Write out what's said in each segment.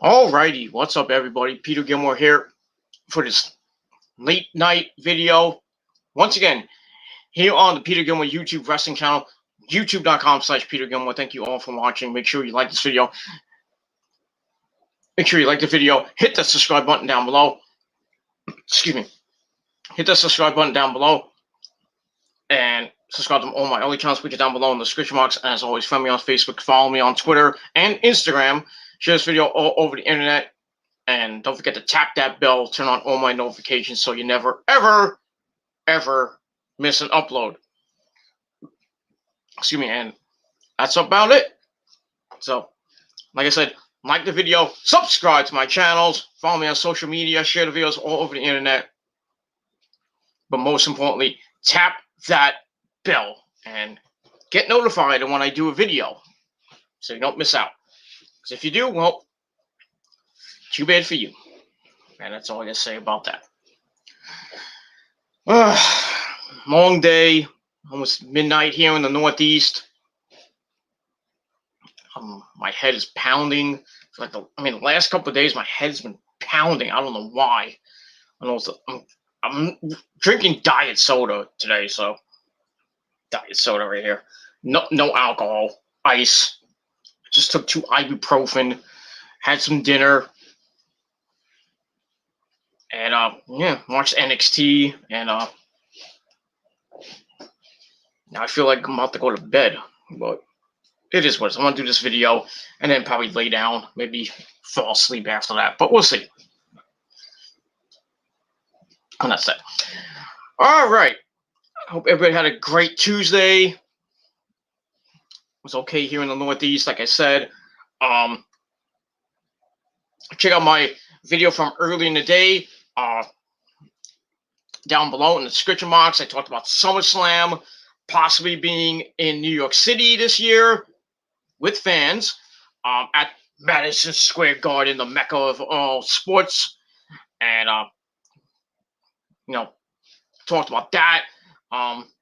Alrighty, what's up everybody? Peter Gilmore here for this late night video. Once again, here on the Peter Gilmore YouTube wrestling channel, youtube.com/Peter Gilmore. Thank you all for watching. Make sure you like this video. Make sure you like the video. Hit the subscribe button down below. Excuse me. Hit the subscribe button down below. And subscribe to all my other channels, which are down below in the description box. And as always, friend me on Facebook, follow me on Twitter and Instagram. Share this video all over the internet. And don't forget to tap that bell, turn on all my notifications so you never, ever, ever miss an upload. Excuse me, and that's about it. So, like I said, like the video, subscribe to my channels, follow me on social media, share the videos all over the internet. But most importantly, tap that bell and get notified when I do a video so you don't miss out. Because if you do, well, too bad for you. And that's all I gotta say about that. Long day, almost midnight here in the Northeast. My head is pounding. The last couple of days, my head's been pounding. I don't know why. I'm drinking diet soda today, so diet soda right here. No alcohol, ice. Just took 2 ibuprofen, had some dinner, and watched NXT, and now I feel like I'm about to go to bed, but it is what it is. I'm gonna do this video and then probably lay down, maybe fall asleep after that, but we'll see. And that's it. All right. I hope everybody had a great Tuesday. It was okay here in the Northeast, like I said. Check out my video from earlier in the day. Down below in the description box, I talked about SummerSlam possibly being in New York City this year with fans at Madison Square Garden, the mecca of all sports. And talked about that.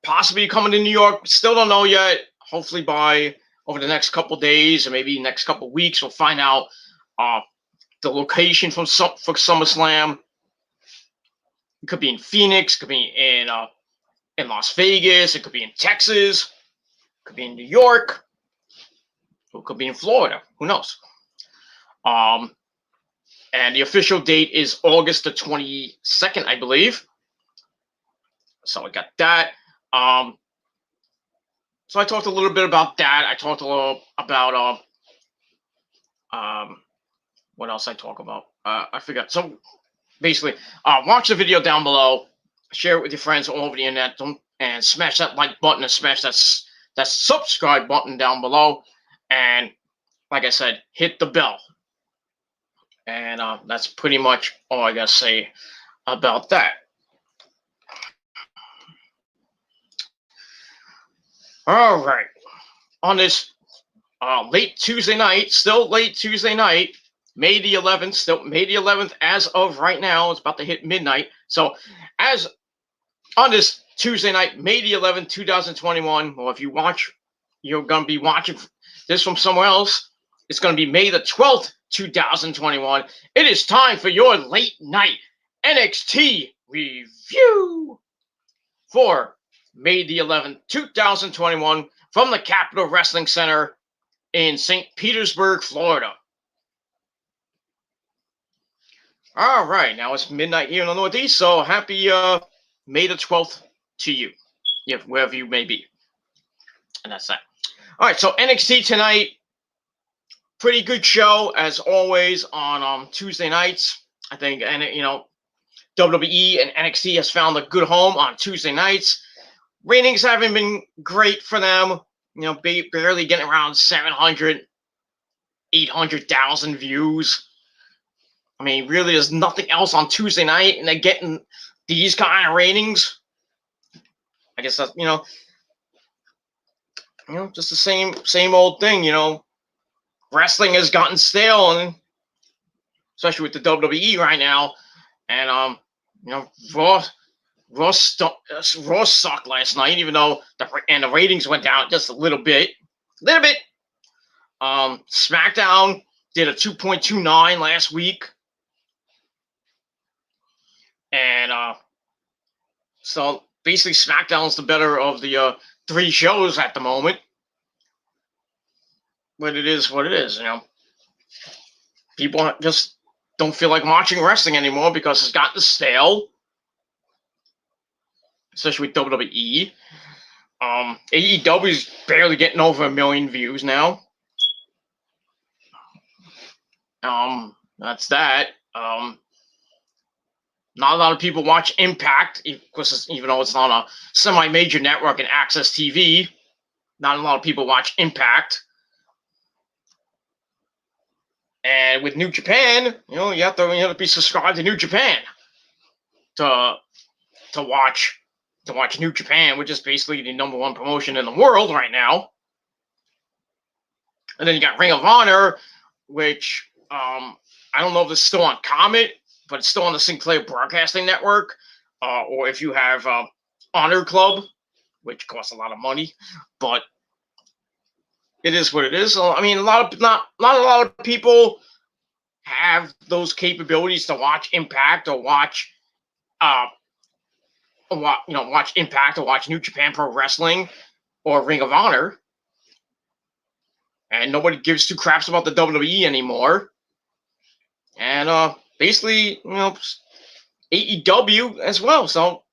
Possibly coming to New York. Still don't know yet. Hopefully by over the next couple days or maybe next couple weeks, we'll find out the location for SummerSlam. It could be in Phoenix. Could be in Las Vegas. It could be in Texas. It could be in New York. Or it could be in Florida. Who knows? And the official date is August the 22nd, I believe. So I got that. So I talked a little bit about that. I talked a little about what else I talk about. I forgot. So basically, watch the video down below, share it with your friends all over the internet, and smash that like button and smash that subscribe button down below. And like I said, hit the bell. And that's pretty much all I gotta say about that. All right. On this late Tuesday night, still late Tuesday night, May the 11th, still May the 11th as of right now. It's about to hit midnight. So as on this Tuesday night, May the 11th, 2021, well, if you watch, you're going to be watching this from somewhere else. It's going to be May the 12th, 2021. It is time for your late night NXT review for May the 11th, 2021 from the Capitol Wrestling Center in St. Petersburg, Florida. All right, now it's midnight here in the Northeast, so happy May the 12th to you, wherever you may be. And that's that. All right, so NXT tonight, pretty good show as always on Tuesday nights. I think, and WWE and NXT has found a good home on Tuesday nights. Ratings haven't been great for them. Barely getting around 700, 800,000 views. Really, there's nothing else on Tuesday night, and they're getting these kind of ratings. I guess that's, just the same old thing, Wrestling has gotten stale, and especially with the WWE right now. And, Raw sucked last night, even though the ratings went down just a little bit. SmackDown did a 2.29 last week. And so basically SmackDown's the better of the 3 shows at the moment. But it is what it is, you know. People just don't feel like watching wrestling anymore because it's gotten stale. Especially with WWE. AEW is barely getting over 1 million views now. That's that. Not a lot of people watch Impact, because even though it's on a semi-major network and Access TV, not a lot of people watch Impact. And with New Japan, you have to be subscribed to New Japan to watch New Japan, which is basically the #1 promotion in the world right now. And then you got Ring of Honor, which I don't know if it's still on Comet, but it's still on the Sinclair Broadcasting Network, or if you have Honor Club, which costs a lot of money, but it is what it is. So, I mean, not a lot of people have those capabilities to watch Impact or watch Impact or watch New Japan Pro Wrestling or Ring of Honor, and nobody gives 2 craps about the WWE anymore. And basically, AEW as well. So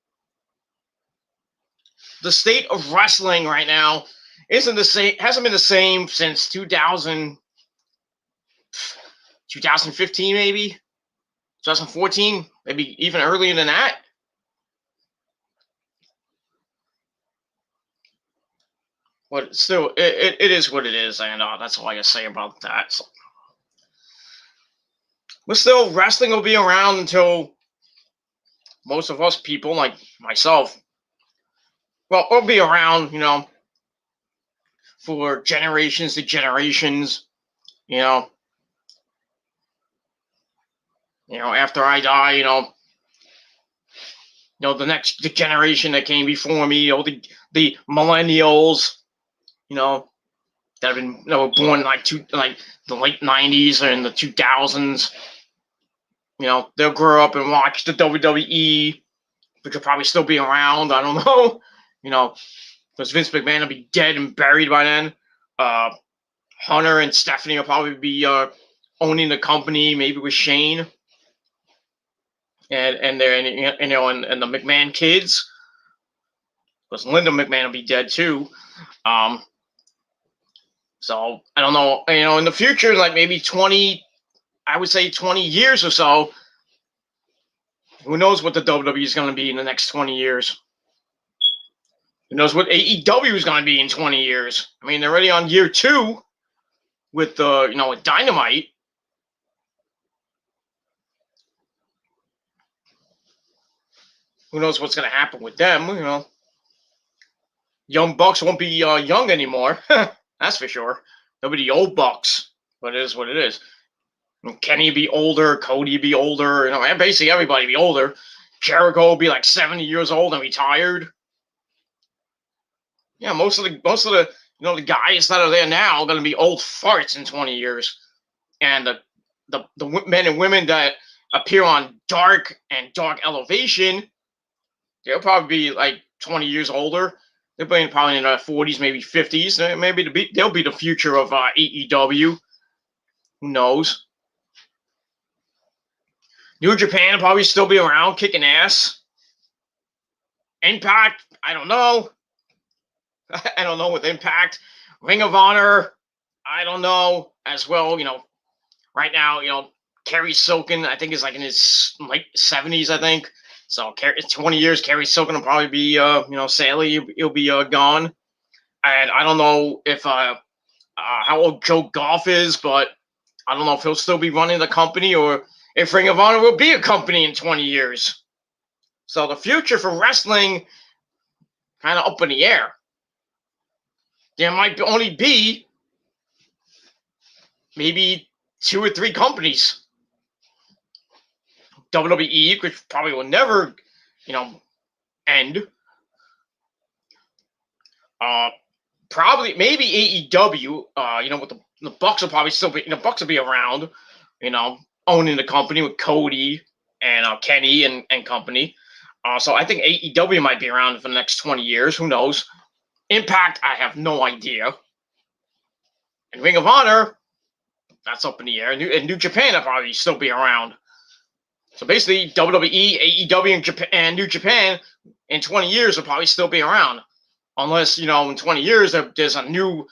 the state of wrestling right now isn't the same. Hasn't been the same since 2015, maybe 2014, maybe even earlier than that. But still, it is what it is, and that's all I can say about that. So. But still, wrestling will be around until most of us people, like myself, will be around, for generations to generations, after I die, the generation that came before me, the millennials, that were born like the late 90s or in the 2000s. They'll grow up and watch the WWE, which will probably still be around. I don't know. Because Vince McMahon will be dead and buried by then. Hunter and Stephanie will probably be owning the company, maybe with Shane and the McMahon kids. Because Linda McMahon will be dead too. So I don't know. In the future, like maybe 20 years or so. Who knows what the WWE is going to be in the next 20 years? Who knows what AEW is going to be in 20 years? I mean, they're already on year 2 with with Dynamite. Who knows what's going to happen with them? Young Bucks won't be young anymore. That's for sure. They'll be the old Bucks. But it is what it is. Kenny be older, Cody be older, and basically everybody be older. Jericho will be like 70 years old and retired. Yeah, most of the the guys that are there now are going to be old farts in 20 years, and the men and women that appear on Dark and Dark Elevation, they'll probably be like 20 years older. They're probably in their 40s, maybe 50s. Maybe they'll be the future of AEW. Who knows? New Japan will probably still be around, kicking ass. Impact, I don't know. I don't know with Impact. Ring of Honor, I don't know as well. Right now, Kerry Silken, I think is like in his late 70s, I think. So 20 years, Kerry Silken will probably be, sadly, he'll be gone. And I don't know if how old Joe Goff is, but I don't know if he'll still be running the company or if Ring of Honor will be a company in 20 years. So the future for wrestling kind of up in the air. There might only be maybe 2 or 3 companies. WWE, which probably will never, end. probably maybe AEW. With the Bucks will probably still be. Bucks will be around. Owning the company with Cody and Kenny and company. So I think AEW might be around for the next 20 years. Who knows? Impact, I have no idea. And Ring of Honor, that's up in the air. And New Japan will probably still be around. So basically, WWE, AEW, and New Japan in 20 years will probably still be around. Unless, in 20 years, there's a new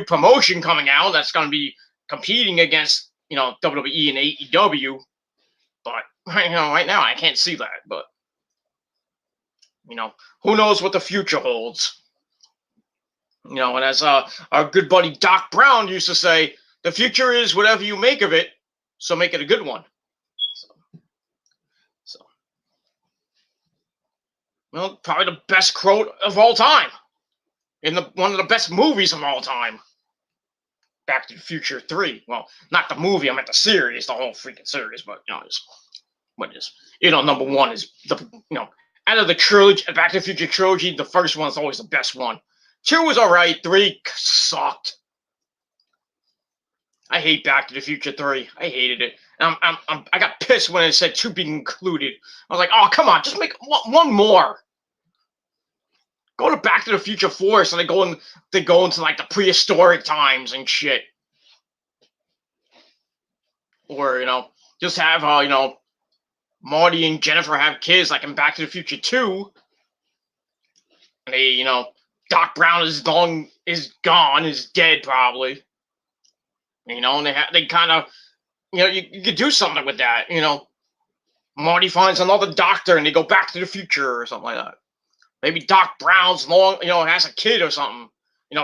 promotion coming out that's going to be competing against, WWE and AEW. But, right now, I can't see that. But, who knows what the future holds. And as our good buddy Doc Brown used to say, the future is whatever you make of it, so make it a good one. So probably the best quote of all time. In one of the best movies of all time. Back to the Future 3. Well, not the movie, I meant the series, the whole freaking series, but number one is out of the trilogy, Back to the Future trilogy, the first one is always the best one. 2 was alright, 3 sucked. I hate Back to the Future 3. I hated it. And I got pissed when it said 2 being included. I was like, oh, come on, just make one more. Go to Back to the Future 4, so they go into like the prehistoric times and shit. Or, just have Marty and Jennifer have kids like in Back to the Future 2. And they, Doc Brown is dead probably. And they kind of, you could do something with that, Marty finds another doctor and they go back to the future or something like that. Maybe Doc Brown's has a kid or something.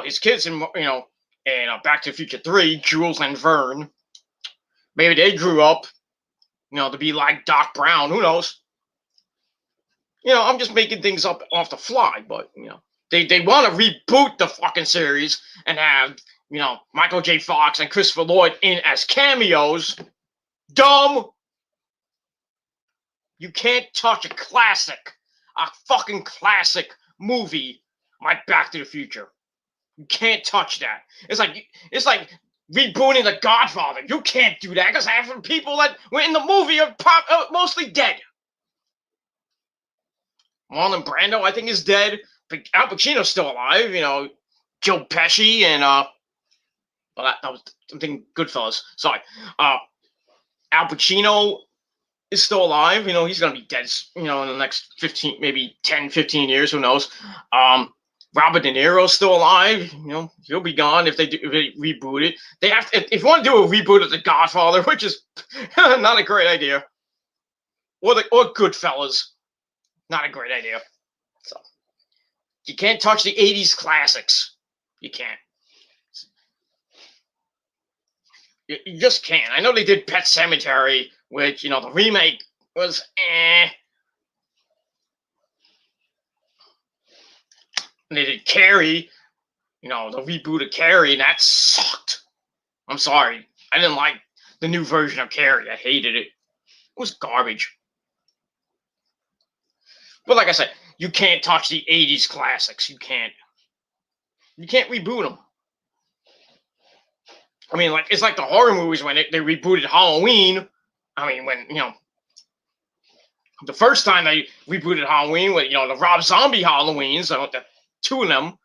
His kids in, Back to the Future 3, Jules and Vern. Maybe they grew up, to be like Doc Brown. Who knows? I'm just making things up off the fly, but, they want to reboot the fucking series and have, Michael J. Fox and Christopher Lloyd in as cameos. Dumb! You can't touch a fucking classic movie like Back to the Future. You can't touch that. It's like rebooting The Godfather. You can't do that because half of the people that were in the movie are mostly dead. Marlon Brando, I think, is dead. But Al Pacino's still alive. Joe Pesci and that was, I'm thinking Goodfellas. Sorry. Al Pacino is still alive. He's going to be dead, in the next 15, maybe 10, 15 years. Who knows? Robert De Niro's still alive. He'll be gone if they reboot it. They have to, if you want to do a reboot of The Godfather, which is not a great idea, or Goodfellas, not a great idea. So you can't touch the 80s classics. You can't. You just can't. I know they did Pet Sematary, which, the remake was eh. And they did Carrie, the reboot of Carrie, and that sucked. I'm sorry. I didn't like the new version of Carrie. I hated it. It was garbage. But like I said, you can't touch the 80s classics. You can't. You can't reboot them. I mean, it's like the horror movies when they rebooted Halloween. I mean, when, the first time they rebooted Halloween with, the Rob Zombie Halloweens, the 2 of them.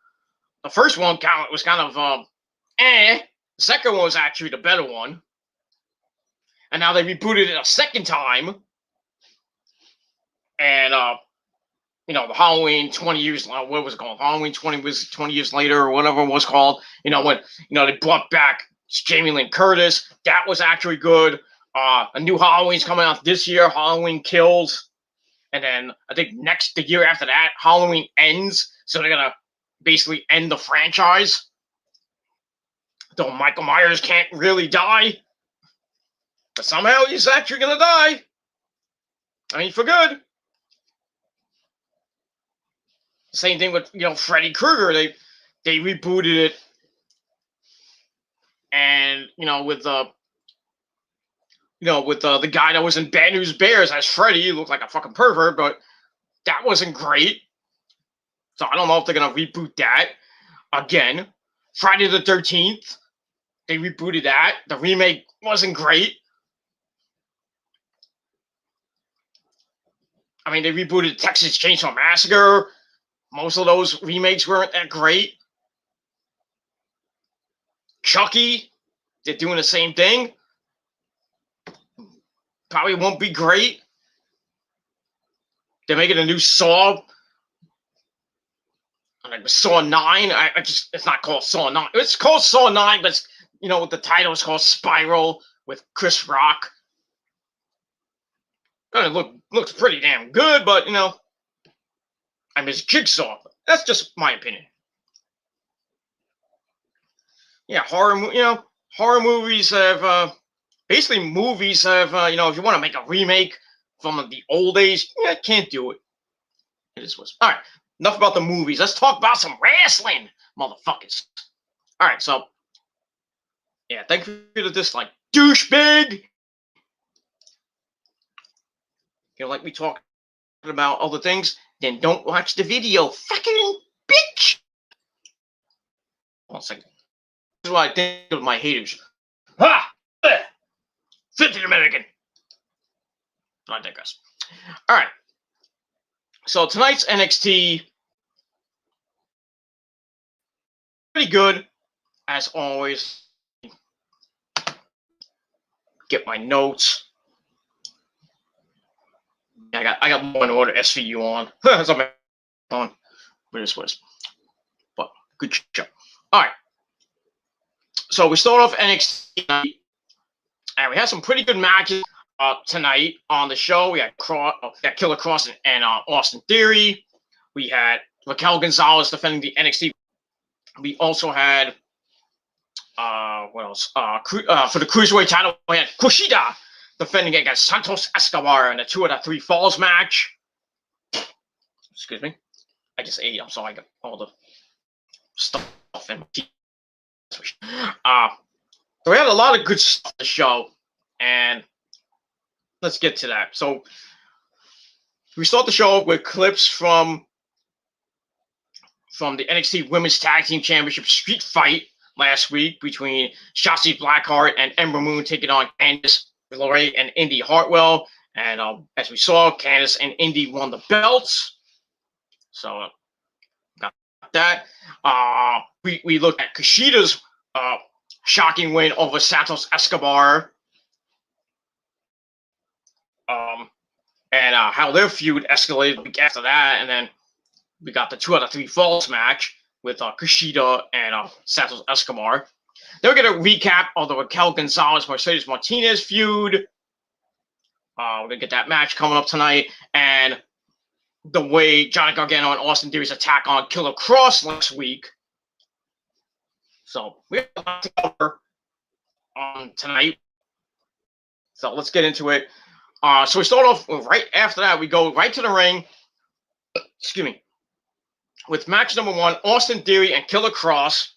The first one was kind of, The second one was actually the better one. And now they rebooted it a second time. And, the Halloween 20 years, what was it called? Halloween 20 years later or whatever it was called. When, they brought back Jamie Lynn Curtis. That was actually good. A new Halloween's coming out this year, Halloween Kills. And then I think the year after that, Halloween Ends. So they're going to basically end the franchise. Though Michael Myers can't really die. But somehow he's actually going to die. I mean, for good. Same thing with, Freddy Krueger. They rebooted it. And, with the guy that was in Bad News Bears as Freddy, he looked like a fucking pervert, but that wasn't great. So I don't know if they're going to reboot that. again. Friday the 13th, they rebooted that. The remake wasn't great. I mean, they rebooted Texas Chainsaw Massacre. Most of those remakes weren't that great. Chucky, they're doing the same thing. Probably won't be great. They're making a new Saw. Like Saw 9. It's not called Saw 9. It's called Saw 9, but the title is called Spiral with Chris Rock. It looks pretty damn good, but I miss Jigsaw. That's just my opinion. Yeah, horror movies have basically movies have if you want to make a remake from the old days, can't do it. It is what. All right, enough about the movies. Let's talk about some wrestling, motherfuckers. All right, so yeah, thank you for the dislike, douchebag. You don't like me talking about other things? Then don't watch the video, fucking bitch. 1 second. This is what I think of my haters. Ha! 50 American. I digress. All right. So tonight's NXT, pretty good as always. Get my notes. I got more in order. SVU on. That's on my phone. But this was. But good show. All right. So we start off NXT tonight, and we had some pretty good matches tonight on the show. We had Killer Kross and Austin Theory. We had Raquel Gonzalez defending the NXT. We also had what else? For the Cruiserweight title, we had Kushida defending against Santos Escobar in a 2 out of 3 falls match. Excuse me. I just ate. I'm sorry. I got all the stuff in my teeth. So we had a lot of good stuff on the show, and let's get to that. So we start the show with clips from the NXT Women's Tag Team Championship Street Fight last week between Shotzi Blackheart and Ember Moon taking on Candice LeRae and Indy Hartwell. And as we saw, Candice and Indy won the belts. So got that. We looked at Kushida's shocking win over Santos Escobar. And how their feud escalated after that. And then we got the 2 out of 3 falls match with Kushida and Santos Escobar. Then we're going to recap of the Raquel Gonzalez Mercedes Martinez feud. We're going to get that match coming up tonight. And the way Johnny Gargano and Austin Theory's attack on Killer Kross last week. So we have a lot to cover tonight. So let's get into it. So we start off right after that. We go right to the ring. Excuse me. With match number 1, Austin Theory and Killer Kross.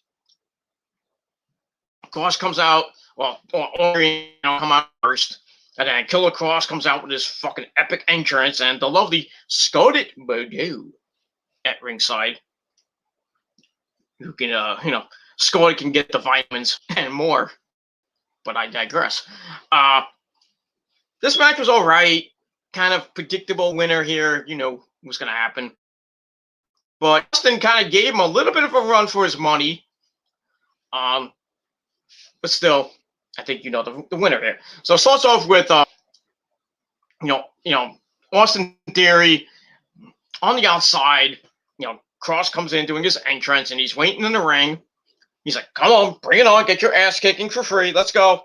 Kross comes out. Well, Theory come out first. And then Killer Kross comes out with his fucking epic entrance and the lovely Scarlett Bordeaux at ringside. Who can, Scarlett can get the vitamins and more. But I digress. This match was all right. Kind of predictable winner here. What's going to happen. But Austin kind of gave him a little bit of a run for his money. But still, I think the winner here. So it starts off with Austin Theory on the outside. Kross comes in doing his entrance and he's waiting in the ring. He's like, "Come on, bring it on, get your ass kicking for free. Let's go."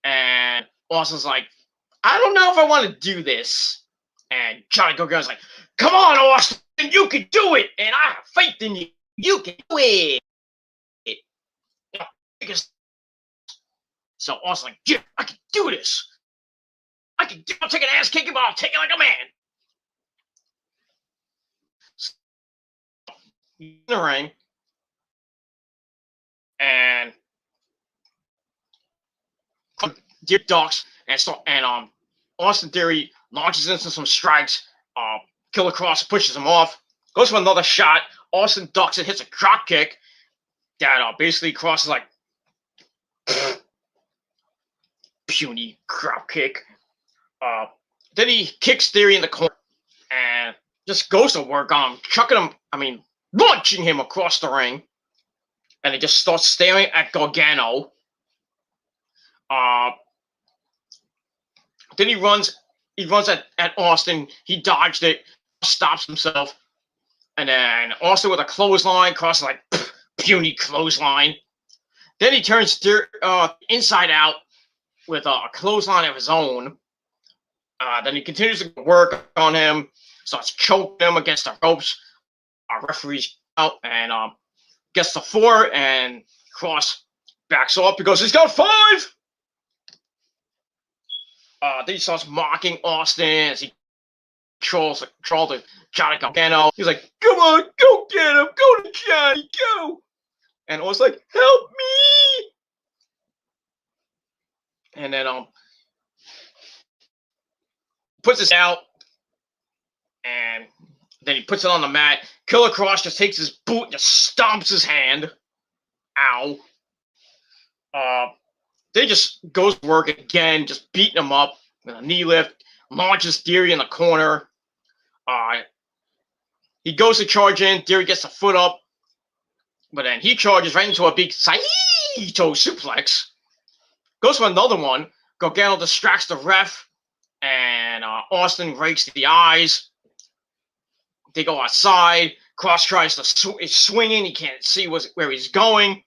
And Austin's like, "I don't know if I want to do this." And Johnny Gargano's like, "Come on, Austin, you can do it, and I have faith in you. You can do it." So Austin's like, "Yeah, I can do this. I'll take an ass kicking, but I'll take it like a man." In the ring, and Deep ducks and Austin Theory launches into some strikes. Killer Kross pushes him off, goes for another shot. Austin ducks and hits a drop kick that basically crosses like puny drop kick. Then he kicks Theory in the corner and just goes to work on him, chucking him, launching him across the ring. And he just starts staring at Gargano. Then he runs at Austin. He dodged it, stops himself. And then Austin with a clothesline, crosses like puny clothesline. Then he turns inside out with a clothesline of his own. Then he continues to work on him, starts choking him against the ropes. Our referee's out and gets the 4, and Cross backs off because he's got 5. Then he starts mocking Austin as he trolls to Johnny Gargano. He's like, "Come on, go get him, go to Johnny, go!" And Austin's like, "Help me!" And then puts his out, and then he puts it on the mat. Killer Cross just takes his boot and just stomps his hand. Ow. They just goes to work again, just beating him up with a knee lift, launches Theory in the corner. He goes to charge in. Theory gets the foot up, but then he charges right into a big Saito suplex. Goes for another one. Gargano distracts the ref, and Austin rakes the eyes. They go outside. Cross tries to swinging. He can't see where he's going.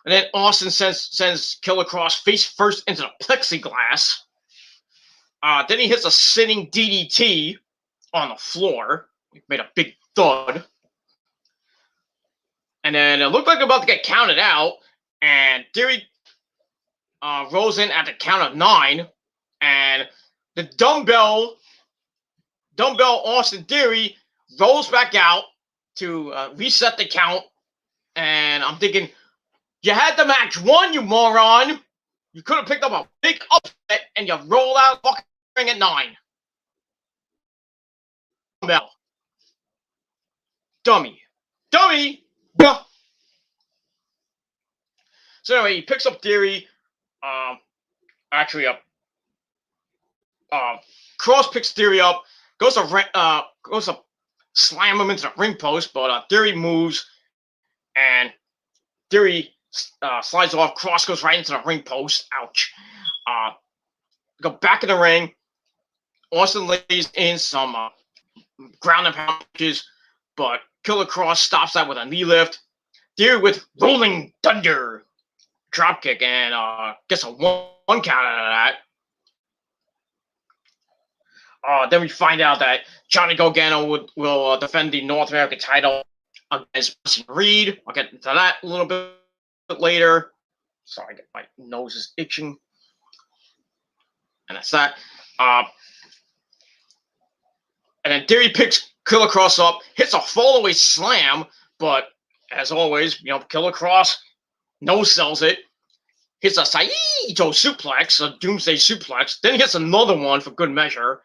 And then Austin sends Killer Cross face first into the plexiglass. Then he hits a sitting DDT on the floor. It made a big thud. And then it looked like they're about to get counted out. And Theory rolls in at the count of 9. And the dumbbell Austin Theory rolls back out to reset the count. And I'm thinking, you had the match won, you moron. You could have picked up a big upset and you roll out fucking ring at 9. Dummy. Yeah. So anyway, he picks up Theory. Cross picks Theory up. Goes to slam him into the ring post, but Theory moves, and Theory slides off. Cross goes right into the ring post. Ouch. Go back in the ring. Austin lays in some ground and pound punches, but Killer Cross stops that with a knee lift. Theory with Rolling Thunder dropkick and gets a 1 count out of that. Then we find out that Johnny Gargano will defend the North American title against Reed. I'll get into that a little bit later. Sorry, my nose is itching. And that's that. And then Theory picks Killer Cross up, hits a fallaway slam, but as always, Killer Cross no-sells it. Hits a Saito suplex, a Doomsday suplex. Then he hits another one for good measure.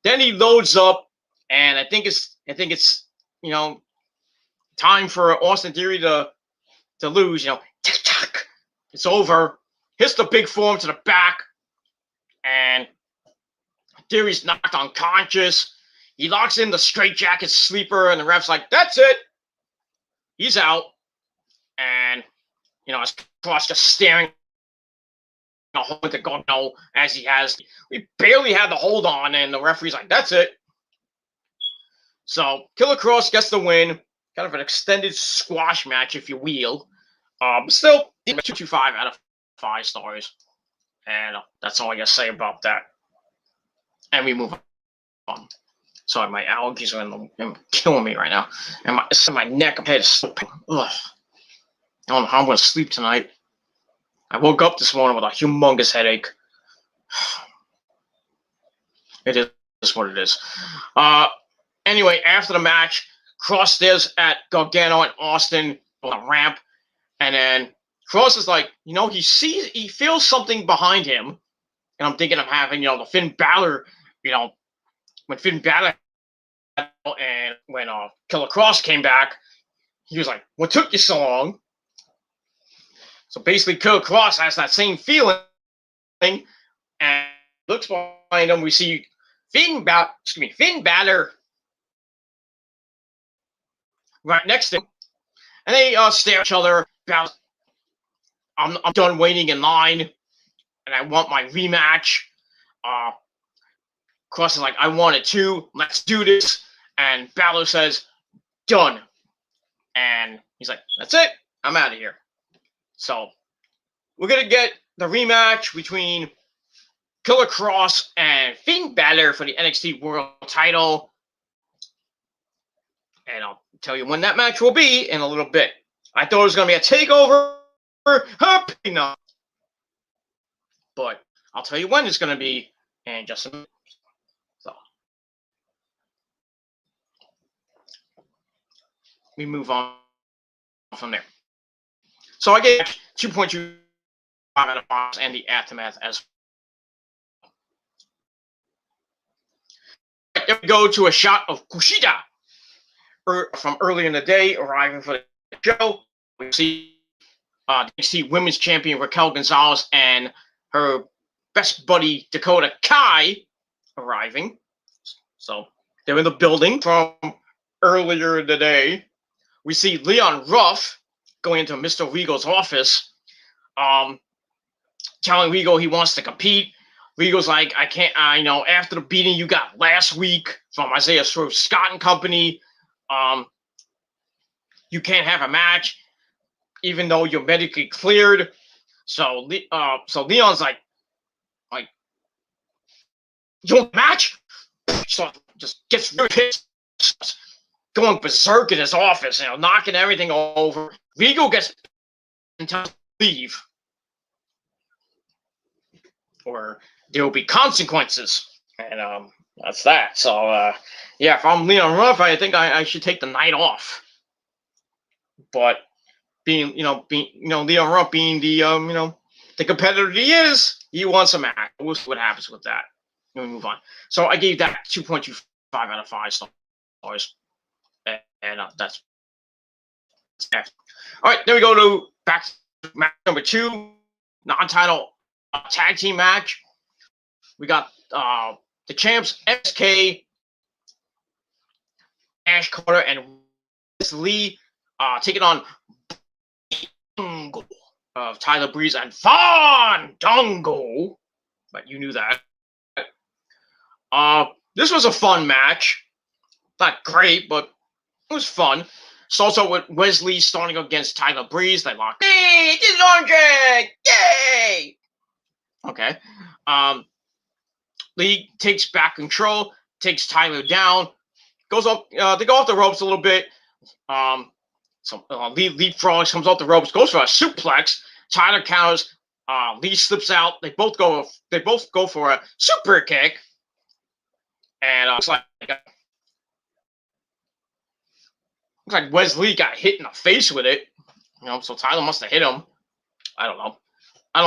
Then he loads up, and I think it's time for Austin Theory to lose. Tick-tock. It's over. Hits the big form to the back, and Theory's knocked unconscious. He locks in the straitjacket sleeper, and the ref's like, "That's it. He's out." And as Cross just staring a hole to Gargano as he has. We barely had the hold on, and the referee's like, "That's it." So Killer Cross gets the win. Kind of an extended squash match, if you will. Still 2.5 out of 5 stars. And that's all I got to say about that. And we move on. Sorry, my allergies are killing me right now. And my neck, my head is so pain. Ugh. I don't know how I'm going to sleep tonight. I woke up this morning with a humongous headache. It is what it is. Anyway, after the match, Cross stares at Gargano and Austin on the ramp. And then Cross is like, he feels something behind him. And I'm thinking of having, the Finn Balor, when Finn Balor and when Killer Cross came back, he was like, "What took you so long?" So basically, Killer Cross has that same feeling, and looks behind him. We see Finn Balor right next to him, and they stare at each other. I'm done waiting in line, and I want my rematch. Cross is like, "I want it too. Let's do this." And Balor says, "Done." And he's like, "That's it. I'm out of here." So we're gonna get the rematch between Killer Cross and Finn Balor for the NXT World Title, and I'll tell you when that match will be in a little bit. I thought it was gonna be a takeover, but I'll tell you when it's gonna be in just a minute. So we move on from there. So I gave 2.25 out of 5 and the aftermath as well. Then we go to a shot of Kushida from early in the day arriving for the show. We see NXT Women's Champion Raquel Gonzalez and her best buddy Dakota Kai arriving. So they're in the building from earlier in the day. We see Leon Ruff going into Mr. Regal's office, telling Regal he wants to compete. Regal's like, "I can't, after the beating you got last week from Isaiah Swerve Scott and company, you can't have a match, even though you're medically cleared." So Leon's like, "You want a match?" So just gets really pissed, going berserk in his office, knocking everything over. Regal gets to leave, or there will be consequences, and that's that. So yeah, if I'm Leon Ruff, I think I should take the night off. But being Leon Ruff being the the competitor he is, he wants a match. We'll see what happens with that. Let me move on. So I gave that 2.25 out of 5 stars, and that's all right. Then we go to back to match number 2, non-title tag team match. We got the champs SK, Ash Carter, and Lee taking on of Tyler Breeze and Fandango. But you knew that. This was a fun match. Not great, but it was fun. It's also with Wesley starting against Tyler Breeze. They locked. Hey, this is Andre! Yay! Okay. Lee takes back control, takes Tyler down, goes up. They go off the ropes a little bit. Lee leapfrogs, comes off the ropes, goes for a suplex. Tyler counters. Lee slips out. They both go for a super kick, and looks like Wesley got hit in the face with it. So Tyler must have hit him. I don't know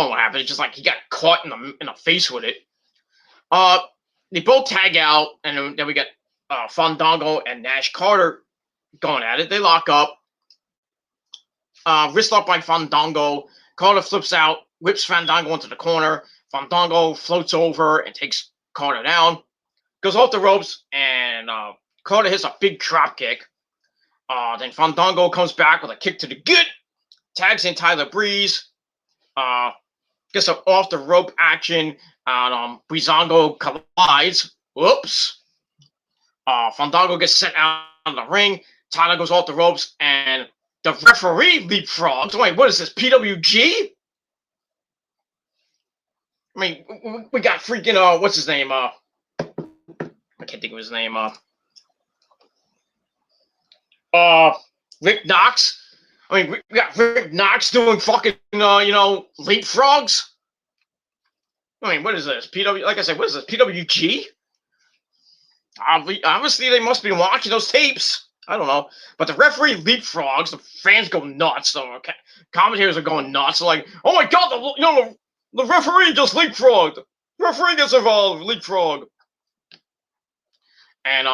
what happened. It's just like he got caught in the face with it. They both tag out, and then we get Fandango and Nash Carter going at it. They lock up. Wrist lock by Fandango. Carter flips out, whips Fandango into the corner. Fandango floats over and takes Carter down. Goes off the ropes, and Carter hits a big drop kick. Then Fandango comes back with a kick to the gut. Tags in Tyler Breeze. Gets some off the rope action. And Breezango collides. Whoops. Fandango gets sent out of the ring. Tyler goes off the ropes, and the referee leapfrogs. Wait, what is this? PWG? I mean, we got freaking what's his name? I can't think of his name. Rick Knox. I mean, we got Rick Knox doing fucking leapfrogs. I mean, what is this? Like I said, what is this? PWG? Obviously, they must be watching those tapes. I don't know. But the referee leapfrogs. The fans go nuts. The commentators are going nuts. They're like, "Oh my god, the referee just leapfrogged. The referee gets involved. Leapfrog." And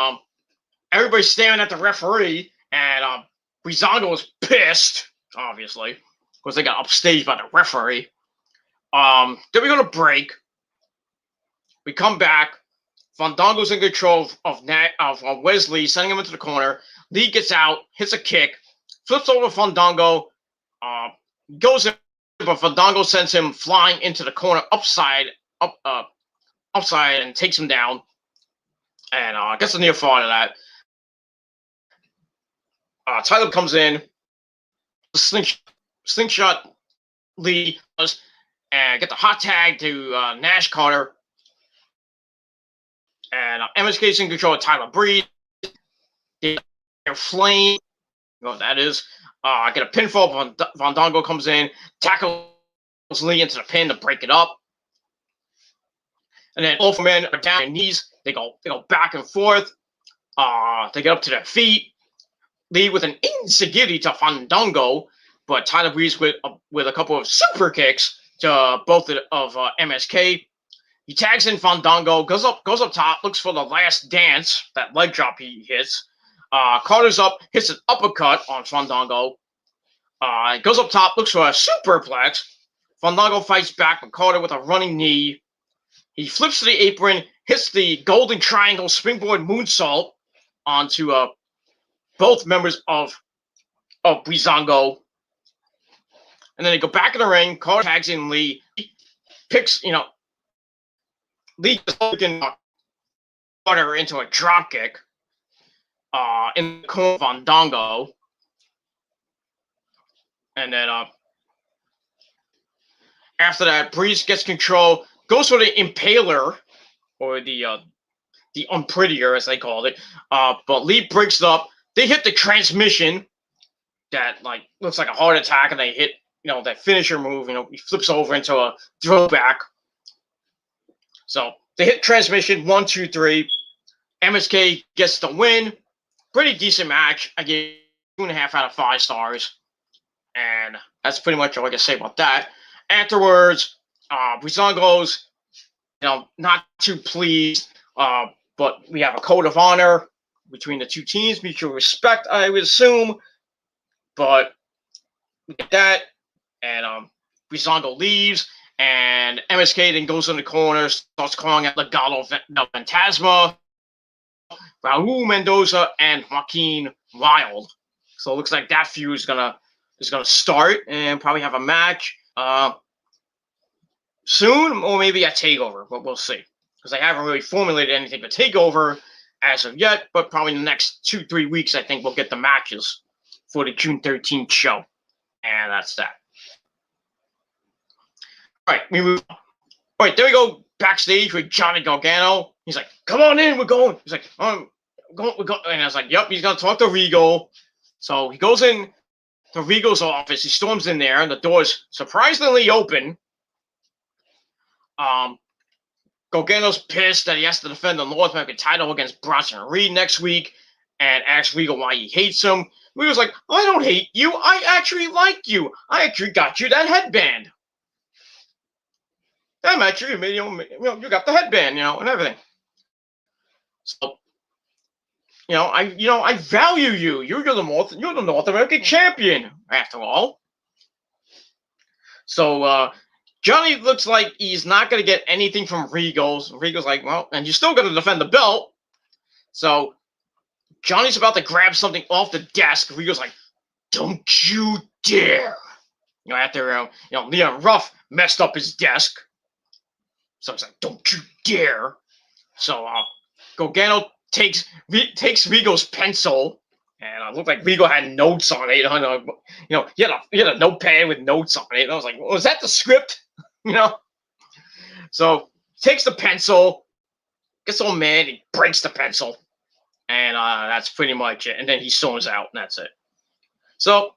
everybody's staring at the referee, and Breezango was pissed, obviously, because they got upstaged by the referee. Then we go to break. We come back. Fandango's in control of Wesley, sending him into the corner. Lee gets out, hits a kick, flips over Fandango, goes in, but Fandango sends him flying into the corner upside, and takes him down. And gets a near fall of that. Tyler comes in, slingshot Lee, and get the hot tag to Nash Carter. And MSK's in control of Tyler Breeze. Flame, you know what that is. Get a pinfall. Fandango comes in, tackles Lee into the pin to break it up. And then all four men are down their knees. They go back and forth. They get up to their feet. Lee with an insignificant to Fandango, but Tyler Breeze with a couple of super kicks to both of MSK. He tags in Fandango, goes up top, looks for the last dance, that leg drop he hits. Carter's up, hits an uppercut on Fandango. Goes up top, looks for a superplex. Fandango fights back with Carter with a running knee. He flips to the apron, hits the golden triangle springboard moonsault onto both members of Breezango. And then they go back in the ring. Carter tags in Lee. Picks, Lee just looking Carter into a drop kick in the corner of Fandango. And then after that, Breeze gets control, goes for the Impaler, or the Unprettier, as they called it. But Lee breaks it up. They hit the transmission that looks like a heart attack, and they hit that finisher move. He flips over into a throwback. So they hit transmission 1, 2, 3. MSK gets the win. Pretty decent match. I gave 2.5 out of 5 stars, and that's pretty much all I can say about that. Afterwards, Breezango's not too pleased, but we have a code of honor between the two teams, mutual respect, I would assume. But we get that, and Breezango leaves, and MSK then goes in the corner, starts calling out Legado Fantasma, Raul Mendoza, and Joaquin Wild. So it looks like that feud is gonna start and probably have a match soon, or maybe at TakeOver, but we'll see. Because I haven't really formulated anything for TakeOver as of yet, but probably in the next 2-3 weeks, I think we'll get the matches for the June 13th show. And that's that. All right, we move on. All right, there we go backstage with Johnny Gargano. He's like, come on in, we're going. He's like, we're going. And I was like, yep, he's going to talk to Regal. So he goes in to Regal's office. He storms in there, and the door's surprisingly open. Gargano's pissed that he has to defend the North American title against Bronson Reed next week, and asks Regal why he hates him. Regal's like, I don't hate you. I actually like you. I actually got you that headband. I'm actually, you got the headband, and everything. So, I value you. You're the North American champion, after all. So, Johnny looks like he's not going to get anything from Regal. Regal's like, well, and you're still going to defend the belt. So, Johnny's about to grab something off the desk. Regal's like, don't you dare. After, Leon Ruff messed up his desk. So he's like, don't you dare. So, Gargano takes Regal's pencil, and it looked like Regal had notes on it. He had a notepad with notes on it. And I was like, well, was that the script? So takes the pencil, gets all mad, he breaks the pencil, and that's pretty much it. And then he storms out, and that's it. So,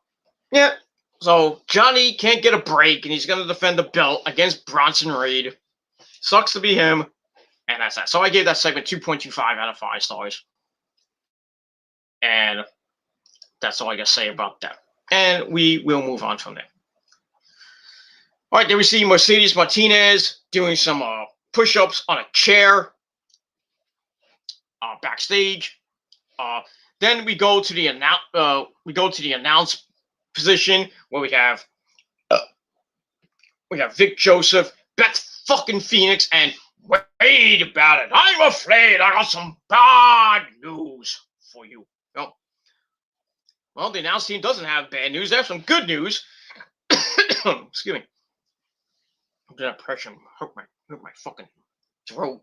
yeah. So Johnny can't get a break, and he's going to defend the belt against Bronson Reed. Sucks to be him. And that's that. So I gave that segment 2.25 out of 5 stars. And that's all I got to say about that. And we will move on from there. All right, then we see Mercedes Martinez doing some push-ups on a chair backstage. Then we go to the announce position where we have Vic Joseph, Beth fucking Phoenix, and wait about it. I'm afraid I got some bad news for you. Well, the announce team doesn't have bad news. They have some good news. Excuse me. That pressure hurt my fucking throat.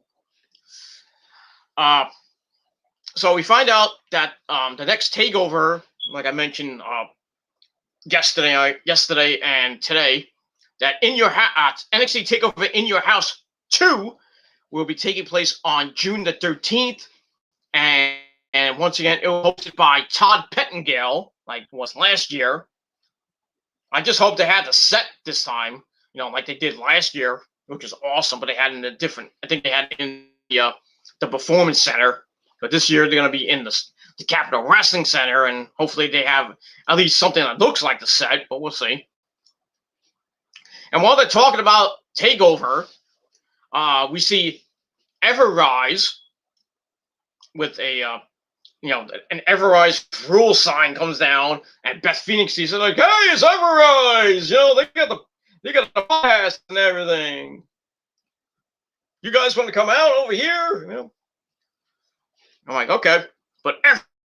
So we find out that the next takeover, like I mentioned yesterday and today, that NXT Takeover in Your House 2 will be taking place on June the 13th, and once again, it was hosted by Todd Pettengill, like it was last year. I just hope they had the set this time, like they did last year, which was awesome. But they had I think they had in the Performance Center. But this year they're going to be in the Capitol Wrestling Center, and hopefully they have at least something that looks like the set. But we'll see. And while they're talking about Takeover, we see Everrise with an Everrise rule sign comes down, and Beth Phoenix sees it like, "Hey, it's Everrise! They got the podcast and everything. You guys want to come out over here?" I'm like, okay, but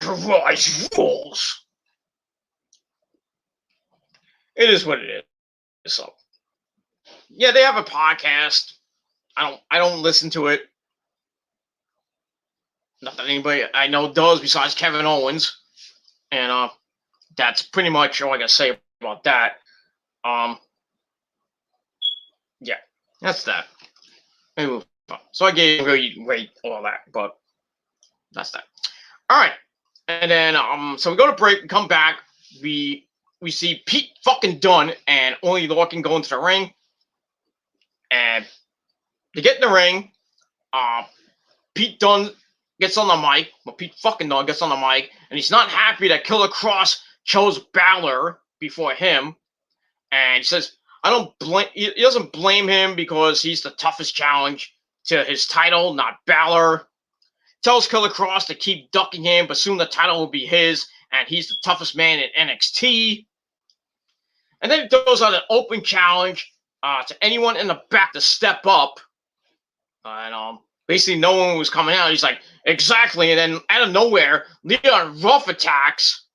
Everrise rules. It is what it is. So, yeah, they have a podcast. I don't listen to it. Not that anybody I know does besides Kevin Owens. And that's pretty much all I gotta say about that. Yeah, that's that. Anyway, so I gave really rate all that, but that's that. All right, and then so we go to break, we come back, we see Pete fucking Dunne and Only Lorcan go into the ring, and they get in the ring. Pete Dunne gets on the mic. Well, Pete fucking Dunne gets on the mic, and he's not happy that Killer Kross chose Balor before him, and he says, he doesn't blame him because he's the toughest challenge to his title, not Balor. Tells Killer Kross to keep ducking him, but soon the title will be his, and he's the toughest man in NXT. And then he throws out an open challenge to anyone in the back to step up. And basically no one was coming out. He's like, exactly. And then out of nowhere, Leon Ruff attacks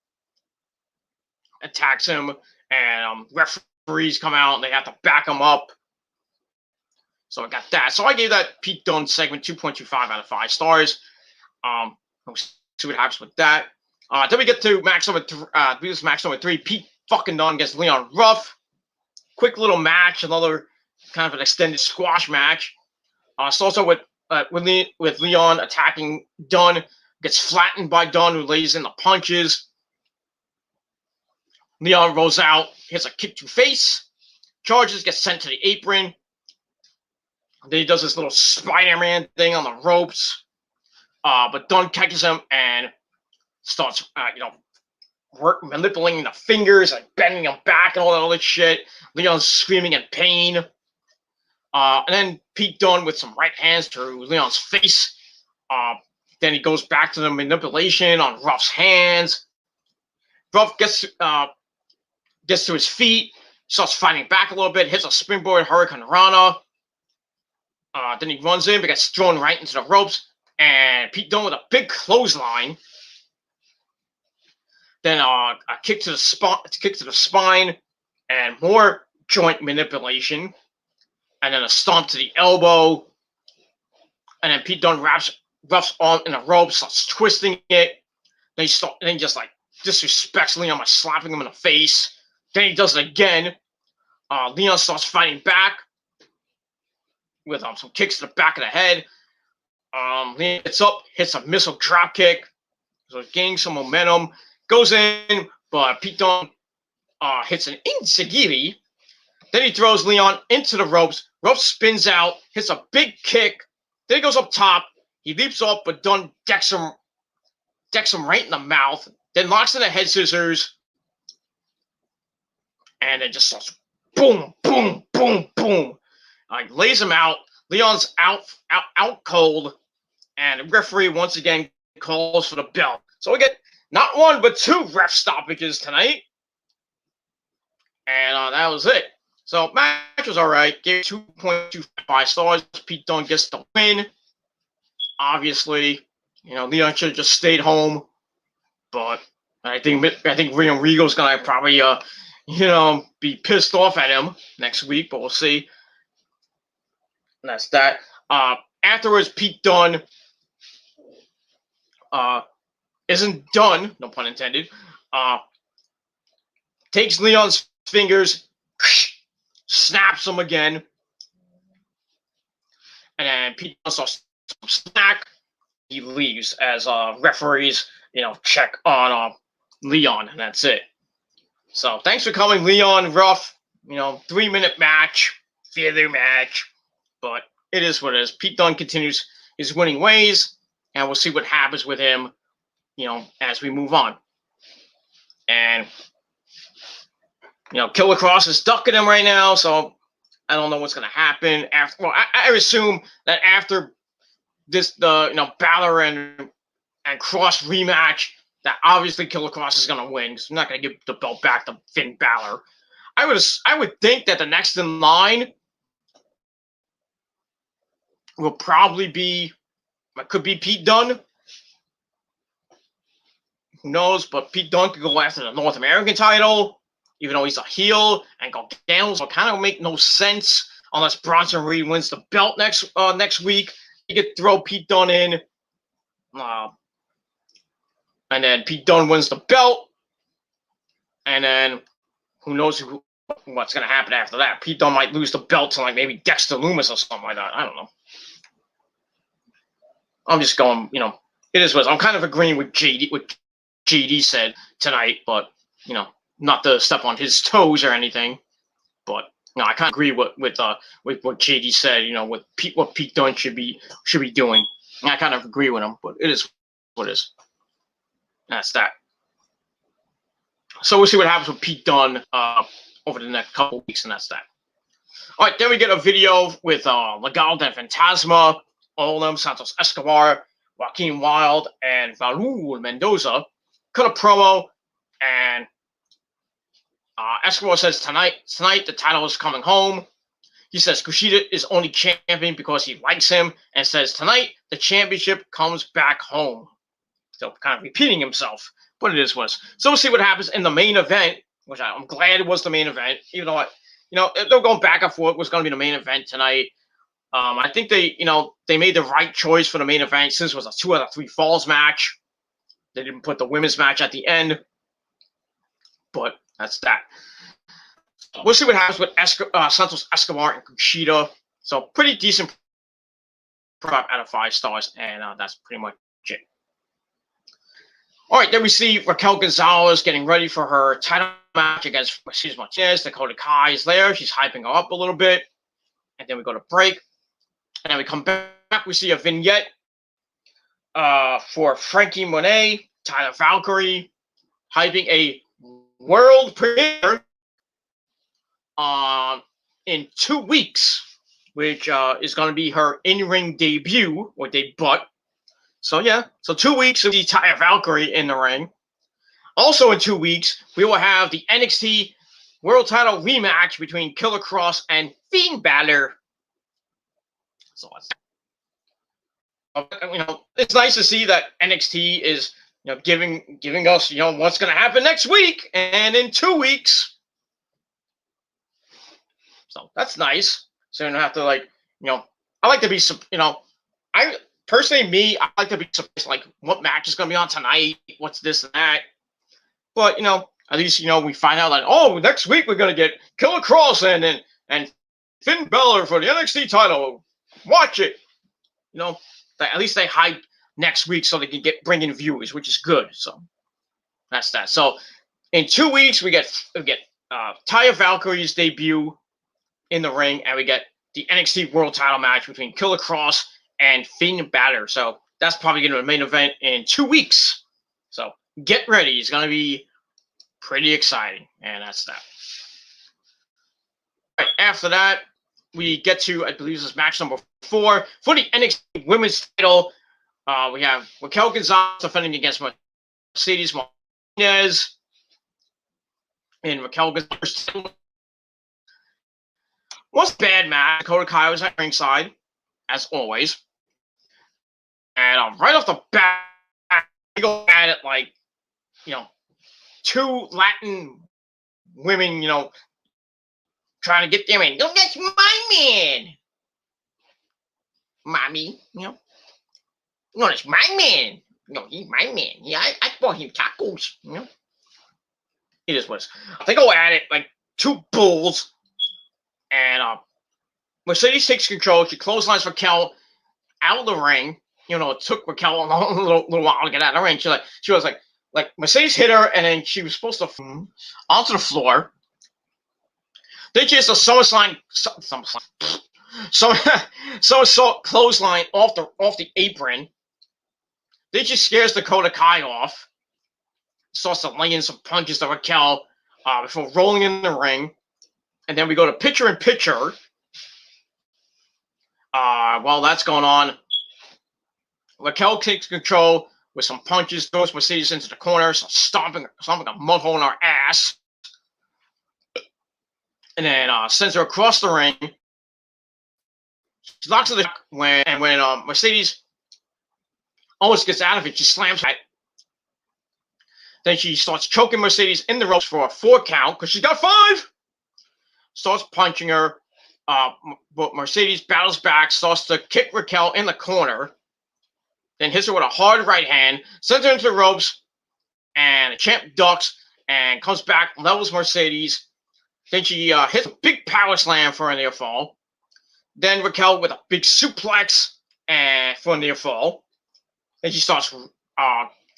him, and referees come out and they have to back him up. So I got that. So I gave that Pete Dunne segment 2.25 out of 5 stars. We'll see what happens with that. Then we get to match number 3. Pete fucking Dunne against Leon Ruff. Quick little match, another kind of an extended squash match. Starts out with Leon attacking Dunne. Gets flattened by Dunne, who lays in the punches. Leon rolls out, hits a kick to face. Charges, gets sent to the apron. Then he does this little Spider-Man thing on the ropes. But Dunne catches him and starts, manipulating the fingers and bending them back and all that other shit. Leon's screaming in pain. And then Pete Dunne with some right hands to Leon's face. Then he goes back to the manipulation on Ruff's hands. Ruff gets to his feet, starts fighting back a little bit, hits a springboard Hurricane Rana. Then he runs in, but gets thrown right into the ropes. And Pete Dunne with a big clothesline. Then a kick to the spine, and more joint manipulation. And then a stomp to the elbow. And then Pete Dunne wraps Ruff's arm in the rope, starts twisting it. Then he just like disrespects Leon by slapping him in the face. Then he does it again. Leon starts fighting back with some kicks to the back of the head. Leon gets up, hits a missile drop kick, so it's gaining some momentum. Goes in, but Pete Dunne hits an enziguri. Then he throws Leon into the ropes. Ruff spins out, hits a big kick. Then he goes up top. He leaps off, but Dunne decks him right in the mouth. Then locks in the head scissors. And then just starts boom, boom, boom, boom. Lays him out. Leon's out cold. And the referee once again calls for the bell. So we get not one, but 2 ref stoppages tonight. And that was it. So match was all right. Gave 2.25 stars. Pete Dunne gets the win. Obviously, Leon should have just stayed home. But I think William Regal's gonna probably be pissed off at him next week. But we'll see. And that's that. Afterwards, Pete Dunne isn't done. No pun intended. Takes Leon's fingers, snaps them again, and then Pete Dunne saw some snack. He leaves as referees, check on Leon, and that's it. So thanks for coming, Leon. Rough, 3-minute match, filler match, but it is what it is. Pete Dunne continues his winning ways, and we'll see what happens with him, as we move on. And Killer Kross is ducking him right now, so I don't know what's going to happen. I assume that after this, Balor and Kross rematch, that obviously Killer Kross is going to win, because I'm not going to give the belt back to Finn Balor. I would think that the next in line will probably be, could be Pete Dunne. Who knows? But Pete Dunne could go after the North American title, even though he's a heel, and go down. So it kind of make no sense unless Bronson Reed wins the belt next week. You could throw Pete Dunne in, and then Pete Dunne wins the belt, and then who knows what's going to happen after that. Pete Dunne might lose the belt to maybe Dexter Lumis or something like that. I don't know. I'm just going, it is what I'm kind of agreeing with what JD said tonight, but not to step on his toes or anything, but I kind of agree with what JD said. What Pete Dunne should be doing. And I kind of agree with him, but it is what it is. That's that. So we'll see what happens with Pete Dunne over the next couple weeks, and that's that. All right, then we get a video with Legado del Fantasma, all of them, Santos Escobar, Joaquin Wilde, and Raul Mendoza. Cut a promo, and Escobar says tonight the title is coming home. He says Kushida is only champion because he likes him, and says tonight the championship comes back home. So kind of repeating himself, but it is what it is. So we'll see what happens in the main event, which I'm glad it was the main event, even though they're going back and forth. It was going to be the main event tonight. I think they made the right choice for the main event since it was a 2 out of 3 falls match. They didn't put the women's match at the end, but that's that. We'll see what happens with Santos Escobar and Kushida. So pretty decent 5 out of 5 stars, and that's pretty much it. All right, then we see Raquel Gonzalez getting ready for her title match against Mercedes Martinez. Dakota Kai is there. She's hyping her up a little bit. And then we go to break. And then we come back. We see a vignette for Frankie Monet, Tyler Valkyrie, hyping a world premiere in 2 weeks, which is going to be her in-ring debut, or debut. So, yeah. So 2 weeks of the Tyler Valkyrie in the ring. Also in 2 weeks, we will have the NXT World Title rematch between Killer Kross and Finn Balor. So it's nice to see that NXT is giving us what's going to happen next week and in 2 weeks. So that's nice. So you don't have to I like to be I personally I like to be surprised what match is going to be on tonight, what's this and that. But at least we find out next week we're going to get Killer Kross and Finn Balor for the NXT title. Watch it. At least they hype next week so they can bring in viewers, which is good. So that's that. So in 2 weeks we get Taya Valkyrie's debut in the ring, and we get the NXT World Title match between Killer Kross and Finn Balor. So that's probably going to be the main event in 2 weeks. So get ready. It's going to be pretty exciting, and that's that. All right, after that, we get to, I believe this is match number 4 for the NXT Women's title. We have Raquel Gonzalez defending against Mercedes Martinez, and Raquel gets was a bad match. Dakota Kai was at ringside, as always. And right off the bat, they go at it like, two Latin women, trying to get them in. No, that's my man. Mommy, no, that's my man. No, he's my man. Yeah, I bought him tacos, It is what it is. They go at it like two bulls. And Mercedes takes control. She clotheslines Raquel out of the ring. It took Raquel a little while to get out of the ring. She was like Mercedes hit her, and then she was supposed to onto the floor. Then she has a SummerSlam clothesline off the apron. Then she scares Dakota Kai off. Starts to lay in some punches to Raquel before rolling in the ring. And then we go to picture-in-picture. While that's going on, Raquel takes control with some punches, throws Mercedes into the corner, stomping a mud hole in her ass. And then sends her across the ring. She locks her when Mercedes almost gets out of it, she slams her. Then she starts choking Mercedes in the ropes for a 4 count because she got 5. Starts punching her, but Mercedes battles back, starts to kick Raquel in the corner, then hits her with a hard right hand, sends her into the ropes, and the champ ducks and comes back, levels Mercedes. Then she hits a big power slam for a near fall. Then Raquel with a big suplex and for a near fall. Then she starts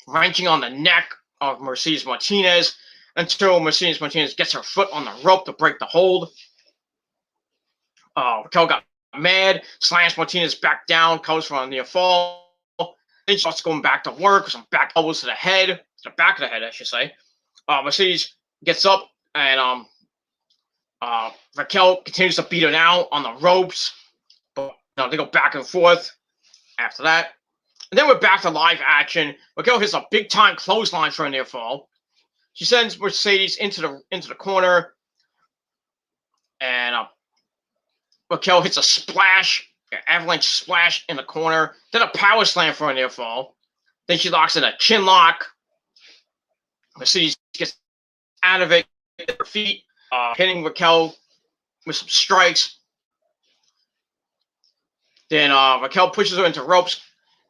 wrenching on the neck of Mercedes Martinez until Mercedes Martinez gets her foot on the rope to break the hold. Raquel got mad, slams Martinez back down, covers for a near fall. Then she starts going back to work with some back elbows to the back of the head, I should say. Mercedes gets up and Raquel continues to beat her down on the ropes. But they go back and forth after that. And then we're back to live action. Raquel hits a big time clothesline for a near fall. She sends Mercedes into the corner, and Raquel hits a splash, an avalanche splash in the corner. Then a power slam for a near fall. Then she locks in a chin lock. Mercedes gets out of it, her feet, hitting Raquel with some strikes. Then Raquel pushes her into ropes,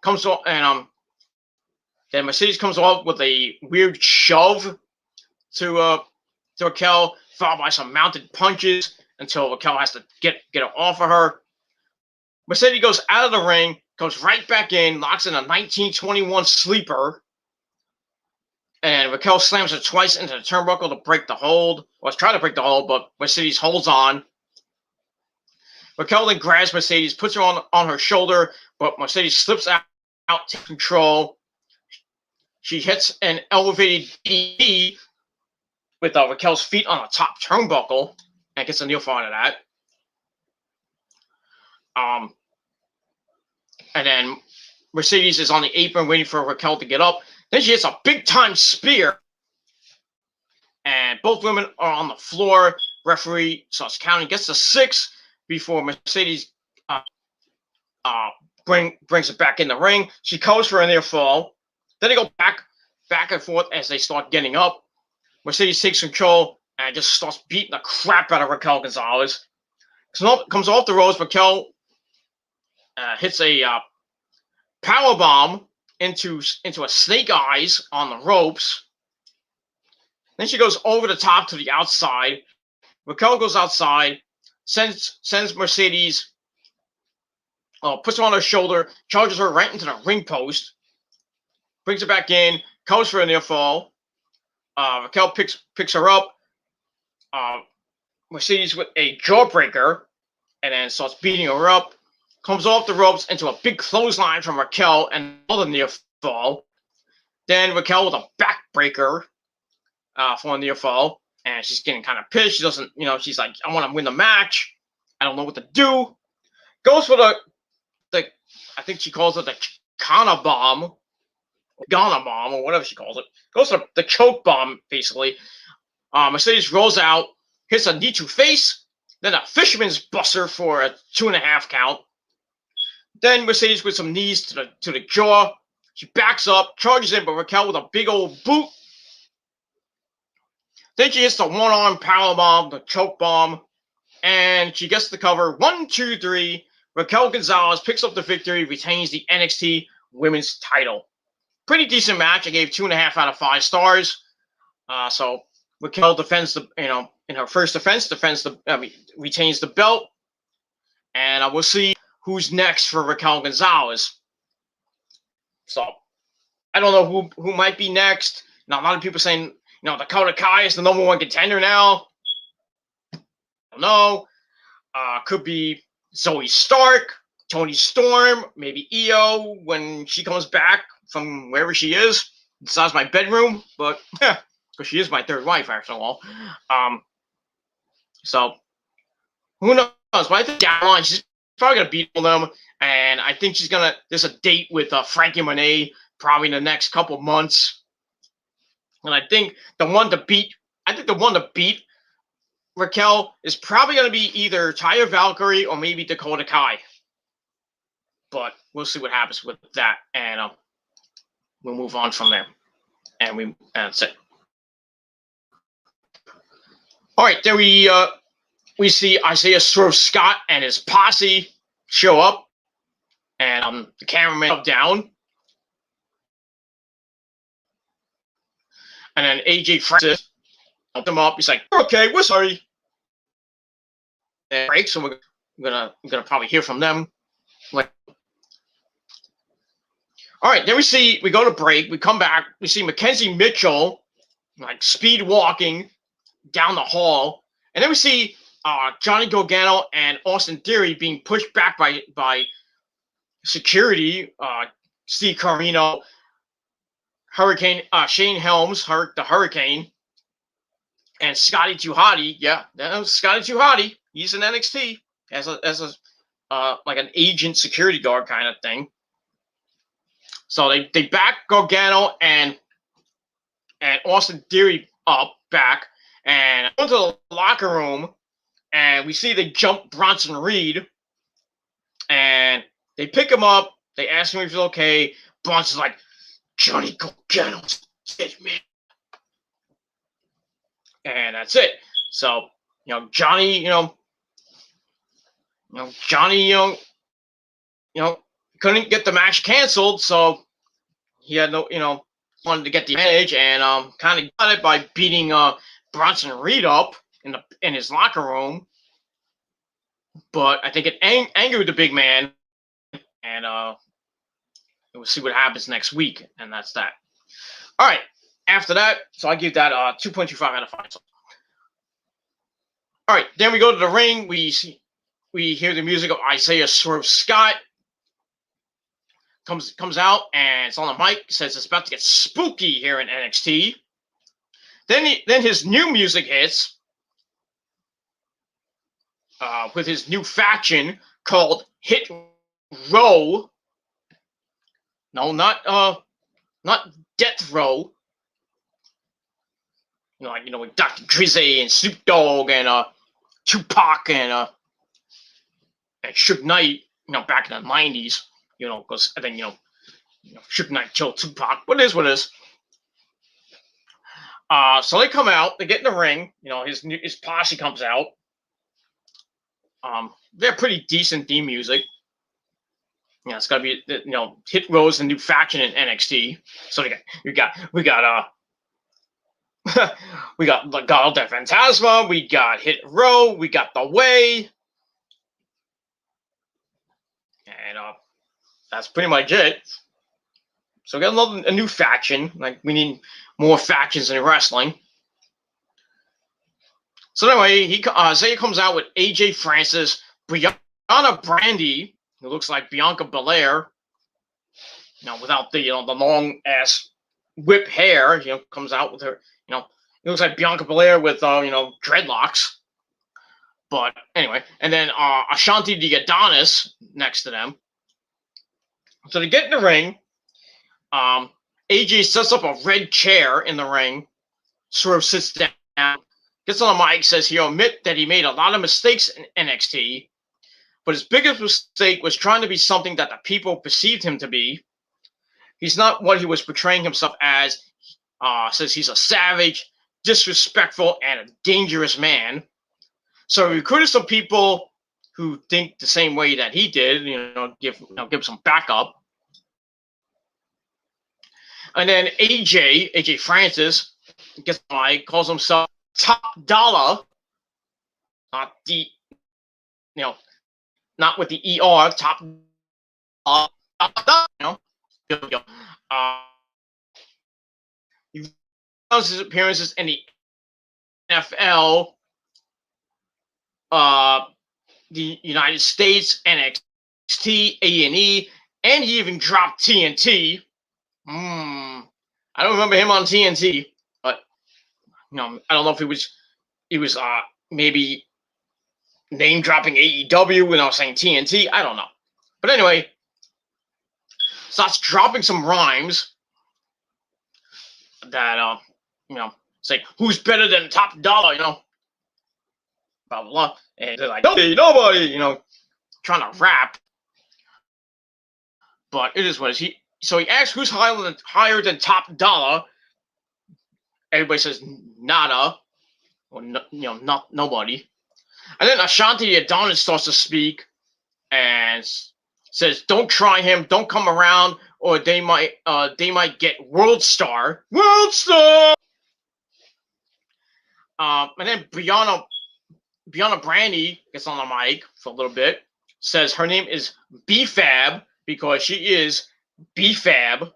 comes off, and then Mercedes comes off with a weird shove to Raquel, followed by some mounted punches until Raquel has to get her off of her. Mercedes goes out of the ring, comes right back in, locks in a 1921 sleeper, and Raquel slams her twice into the turnbuckle to break the hold. Well, trying to break the hold, but Mercedes holds on. Raquel then grabs Mercedes, puts her on her shoulder, but Mercedes slips out to control. She hits an elevated DDT with Raquel's feet on the top turnbuckle and gets a near fall out of that. And then Mercedes is on the apron waiting for Raquel to get up. Then she hits a big-time spear. And both women are on the floor. Referee starts counting, gets to 6 before Mercedes brings it back in the ring. She goes for a near fall. Then they go back and forth as they start getting up. Mercedes takes control and just starts beating the crap out of Raquel Gonzalez. Comes off the ropes. Raquel hits a power bomb into a snake eyes on the ropes. Then she goes over the top to the outside. Raquel goes outside, sends Mercedes, puts her on her shoulder, charges her right into the ring post, brings her back in, goes for a near fall. Raquel picks her up. Mercedes with a jawbreaker, and then starts beating her up. Comes off the ropes into a big clothesline from Raquel and another near fall. Then Raquel with a backbreaker for a near fall. And she's getting kind of pissed. She doesn't, she's like, I want to win the match. I don't know what to do. Goes for the I think she calls it the Chicana bomb Ghana bomb, or whatever she calls it. Goes to the choke bomb, basically. Mercedes rolls out, hits a knee to face, then a fisherman's buster for a 2.5 count. Then Mercedes with some knees to the jaw. She backs up, charges in, but Raquel with a big old boot. Then she hits the one-arm power bomb, the choke bomb, and she gets the cover. 1, 2, 3. Raquel Gonzalez picks up the victory, retains the NXT Women's title. Pretty decent match. I gave 2.5 out of 5 stars. So Raquel defends in her first defense, retains the belt, and we'll see who's next for Raquel Gonzalez. So I don't know who might be next. Now a lot of people saying, Dakota Kai is the #1 contender now. I don't know. Could be Zoe Stark, Toni Storm, maybe Io when she comes back from wherever she is. Besides my bedroom, but because she is my third wife, after all. So who knows? But I think down the line she's probably gonna beat them, and I think there's a date with Frankie Monet probably in the next couple months. And I think the one to beat Raquel is probably going to be either Taya Valkyrie or maybe Dakota Kai. But we'll see what happens with that, and we'll move on from there. And that's it. All right, there we see Isaiah Swerve Scott and his posse show up, and the cameraman up down. And then AJ Francis helped him up. He's like, "Okay, we're sorry." And break, so we're gonna probably hear from them. All right, then we go to break. We come back. We see Mackenzie Mitchell speed walking down the hall, and then we see Johnny Gargano and Austin Theory being pushed back by security. Steve Corino, Hurricane, Shane Helms, the Hurricane, and Scotty 2 Hotty. Yeah, that was Scotty 2 Hotty. He's in NXT as a like an agent security guard kind of thing. So they back Gargano and Austin Theory back and go to the locker room, and we see they jump Bronson Reed, and they pick him up. They ask him if he's okay. Bronson's like, "Johnny Gargano's dead, man." And that's it. So, Johnny, Johnny, couldn't get the match canceled, so he had wanted to get the advantage, and kind of got it by beating Bronson Reed up in his locker room. But I think it angered the big man, and we'll see what happens next week, and that's that. All right. After that, so I give that 2.25 out of 5. All right, then we go to the ring. We hear the music of Isaiah Swerve Scott. Comes out, and it's on the mic. Says it's about to get spooky here in NXT. Then his new music hits with his new faction called Hit Row. No, not Death Row. With Dr. Drizzy and Snoop Dogg and Tupac and Suge Knight, back in the 90s, because I think, Suge Knight killed Tupac. What it is. So they come out, they get in the ring, his posse comes out. They're pretty decent theme music. It's gotta be, Hit Row's the new faction in NXT. So we got we got Legado del Fantasma, we got Hit Row, we got The Way, and that's pretty much it. So we got a new faction. We need more factions in wrestling. So anyway, Isaiah comes out with AJ Francis, Brianna Brandy, who looks like Bianca Belair, without the the long ass whip hair. Comes out with her. It looks like Bianca Belair with dreadlocks. But anyway, and then Ashanti the Adonis next to them. So they get in the ring. AJ sets up a red chair in the ring. Swerve sits down, gets on the mic, says he'll admit that he made a lot of mistakes in NXT, but his biggest mistake was trying to be something that the people perceived him to be. He's not what he was portraying himself as. Says he's a savage, disrespectful, and a dangerous man. So he recruited some people who think the same way that he did, give some backup. And then AJ Francis, gets on, calls himself Top Dollar, not the, not with the ER, Top Dollar, he does his appearances in the NFL, the United States, NXT, A&E, and he even dropped TNT. I don't remember him on TNT, but I don't know if he was maybe name dropping AEW when I was saying TNT. I don't know, but anyway, starts dropping some rhymes that it's like, who's better than Top Dollar, blah blah blah, and they're like, nobody, trying to rap, but it is what it is. So he asks who's higher than Top Dollar. Everybody says nada, or not nobody. And then Ashanti Adonis starts to speak and says, "Don't try him. Don't come around, or they might get World Star." And then Brianna Brandy gets on the mic for a little bit. Says her name is B-Fab because she is B-Fab.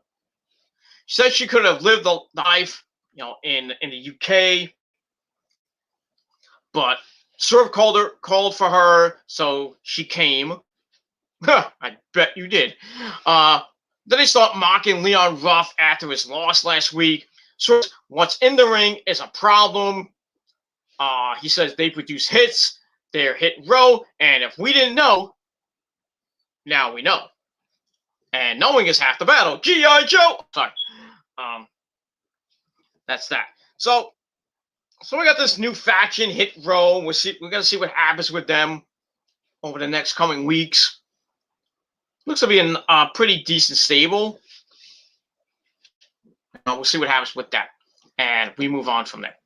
She said she could have lived the life, in the UK, but Swerve called for her, so she came. I bet you did. Then they start mocking Leon Ruff after his loss last week. Swerve, what's in the ring is a problem. He says they produce hits, they're hit row, and if we didn't know, now we know. And knowing is half the battle. G.I. Joe! Sorry. That's that. So we got this new faction, Hit Row. We're gonna see what happens with them over the next coming weeks. Looks to be a pretty decent stable. We'll see what happens with that, and we move on from there.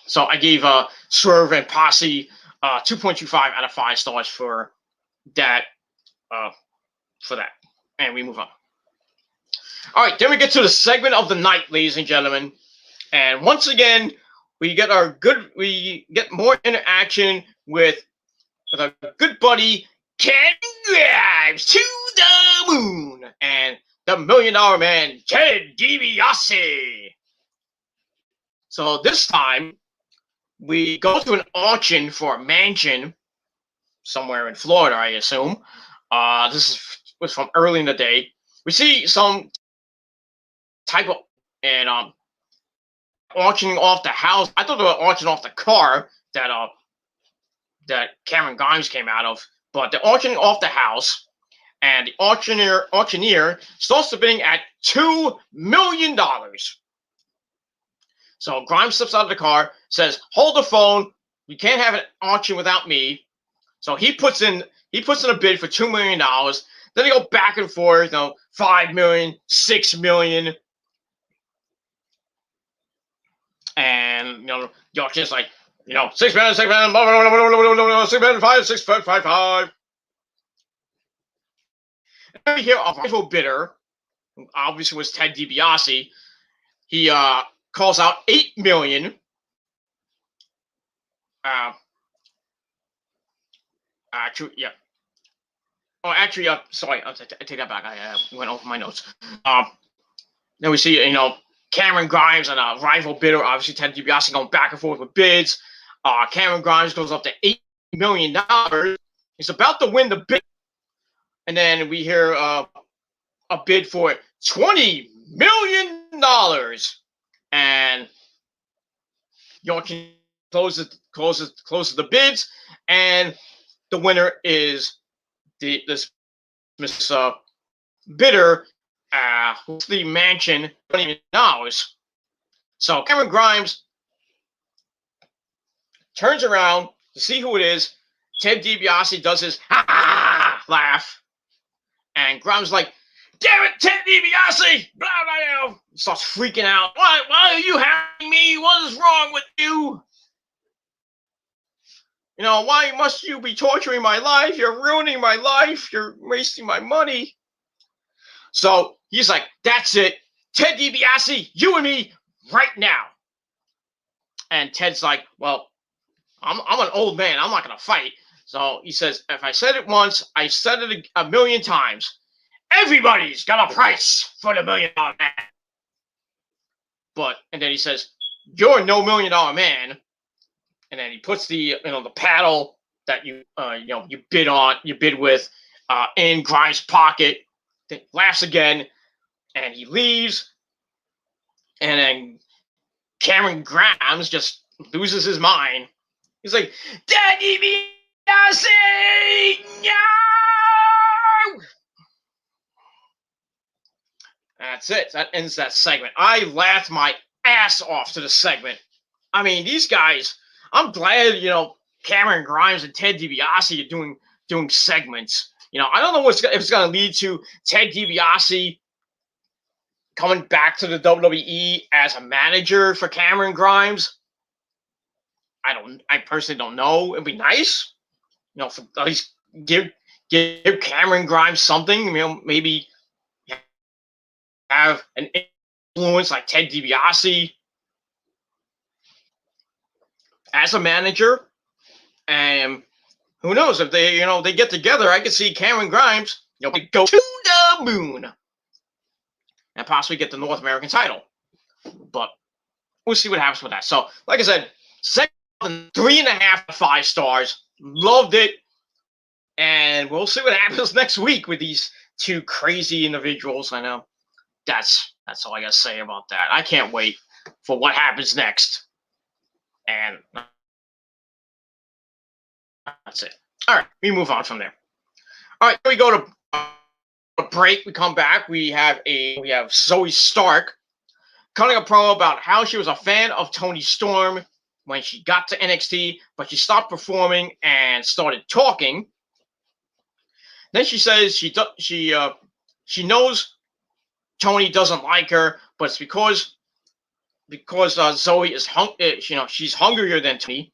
So I gave Swerve and Posse 2.25 out of 5 stars for that. And we move on. All right, then we get to the segment of the night, ladies and gentlemen, and once again we get more interaction with our good buddy Ken Grimes to the moon and the $1 Million Man Ted DiBiase. So this time we go to an auction for a mansion somewhere in Florida, I assume. This was from early in the day. We see some type of auctioning off the house. I thought they were auctioning off the car that Cameron Grimes came out of, but they're auctioning off the house, and the auctioneer starts the bidding at $2 million. So Grimes steps out of the car, says, "Hold the phone. You can't have an auction without me." So he puts in a bid for $2 million. Then they go back and forth, $5 million, $6 million. And, the auctioneer's like, $6 million, $6 million, $6 million, 5, 6, 5, 5, 5. And we hear a rival bidder, who obviously was Ted DiBiase. He calls out $8 million. Sorry, I take that back. I went over my notes. Then we see, Cameron Grimes and a rival bidder, obviously Ted DiBiase, going back and forth with bids. Cameron Grimes goes up to $8 million. He's about to win the bid. And then we hear a bid for $20 million. And the auction closes the bids, and the winner is this bidder, the mansion, don't even know. So Cameron Grimes turns around to see who it is. Ted DiBiase does his ha laugh, and Grimes is like, "Damn it, Ted DiBiase!" Blah blah blah. Starts freaking out. Why are you having me? What is wrong with you? You know, why must you be torturing my life? You're ruining my life. You're wasting my money. So he's like, "That's it, Ted DiBiase, you and me right now." And Ted's like, "Well, I'm an old man. I'm not gonna fight." So he says, "If I said it once, I said it a million times. Everybody's got a price for the $1 million man." And then he says, "You're no $1 million man." And then he puts the paddle that you bid with in Grimes' pocket. Then laughs again, and he leaves. And then Cameron Grimes just loses his mind. He's like, "Daddy Beyonce, no!" That's it. That ends that segment. I laughed my ass off to the segment. I mean, these guys. I'm glad Cameron Grimes and Ted DiBiase are doing segments. I don't know if it's going to lead to Ted DiBiase coming back to the WWE as a manager for Cameron Grimes. I personally don't know. It'd be nice, for at least give Cameron Grimes something. Maybe have an influence like Ted DiBiase as a manager. And who knows, if they get together, I could see Cameron Grimes go to the moon and possibly get the North American title. But we'll see what happens with that. So, like I said, 3.5 to 5 stars. Loved it. And we'll see what happens next week with these two crazy individuals. I know that's all I got to say about that. I can't wait for what happens next. And that's it. All right, we move on from there. All right, we go to a break. We come back. We have Zoe Stark cutting a promo about how she was a fan of Toni Storm when she got to NXT, but she stopped performing and started talking. Then she says she knows Toni doesn't like her, but it's because Zoe is she's hungrier than Toni.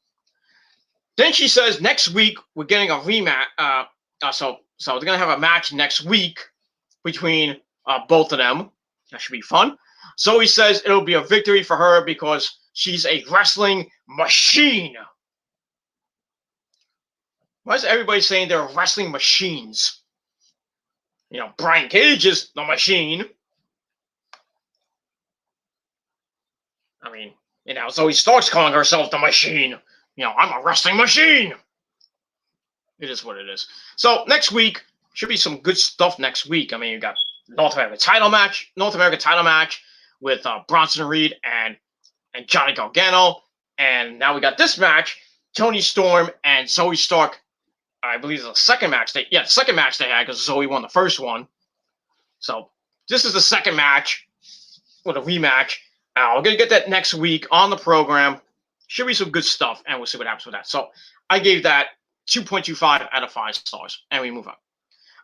Then she says next week we're getting a rematch. So they're gonna have a match next week between both of them. That should be fun. Zoe says it'll be a victory for her because she's a wrestling machine. Why is everybody saying they're wrestling machines? Brian Cage is the machine. I mean, Zoe Stark's calling herself the machine. I'm a wrestling machine. It is what it is. So next week should be some good stuff next week. I mean, you got North American title match with Bronson Reed and Johnny Gargano. And now we got this match, Toni Storm and Zoe Stark. I believe it's the second match the second match they had because Zoe won the first one. So this is the second match with a rematch. We're going to get that next week on the program. Should be some good stuff, and we'll see what happens with that. So I gave that 2.25 out of 5 stars, and we move on.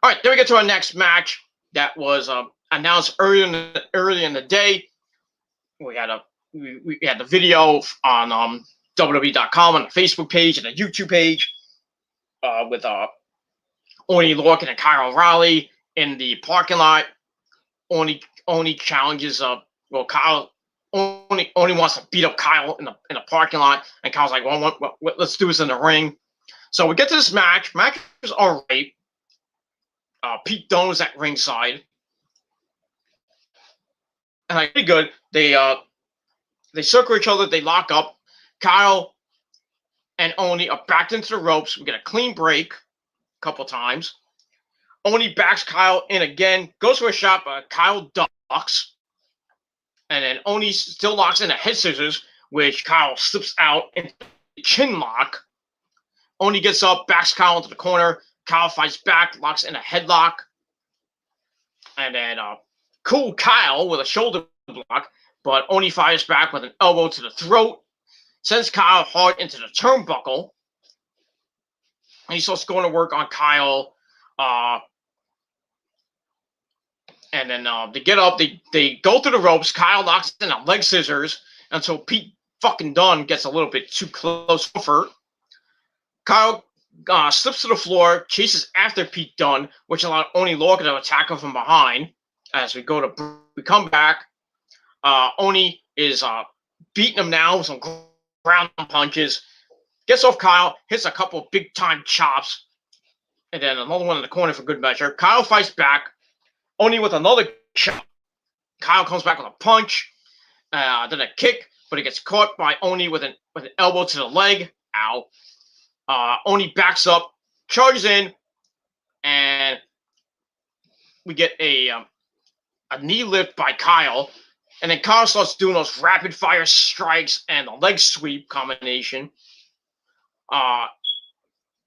All right, then we get to our next match that was announced early in the day. We had the video on WWE.com on the Facebook page and the YouTube page with Oni Lorcan and Kyle O'Reilly in the parking lot. Oni challenges Kyle. Oni wants to beat up Kyle in the parking lot, and Kyle's like, well, let's do this in the ring. So we get to this match. Match is all right. Pete Dunne's at ringside, and pretty good. They circle each other. They lock up. Kyle and Oni are backed into the ropes. We get a clean break a couple times. Oni backs Kyle in again. Goes for a shot, but Kyle ducks. And then Oni still locks in a head scissors, which Kyle slips out into the chin lock. Oni gets up, backs Kyle into the corner. Kyle fights back, locks in a headlock. And then Cool Kyle with a shoulder block, but Oni fires back with an elbow to the throat, sends Kyle hard into the turnbuckle, and he starts going to work on Kyle. And then they get up, they go through the ropes. Kyle knocks in a leg scissors until Pete fucking Dunne gets a little bit too close for her. Kyle slips to the floor, chases after Pete Dunne, which allowed Oni Lorcan to attack him from behind. As we come back, Oni is beating him now with some ground punches. Gets off Kyle, hits a couple big time chops, and then another one in the corner for good measure. Kyle fights back. Oni with another shot. Kyle comes back with a punch, then a kick, but he gets caught by Oni with an elbow to the leg. Ow. Oni backs up, charges in, and we get a knee lift by Kyle. And then Kyle starts doing those rapid fire strikes and the leg sweep combination.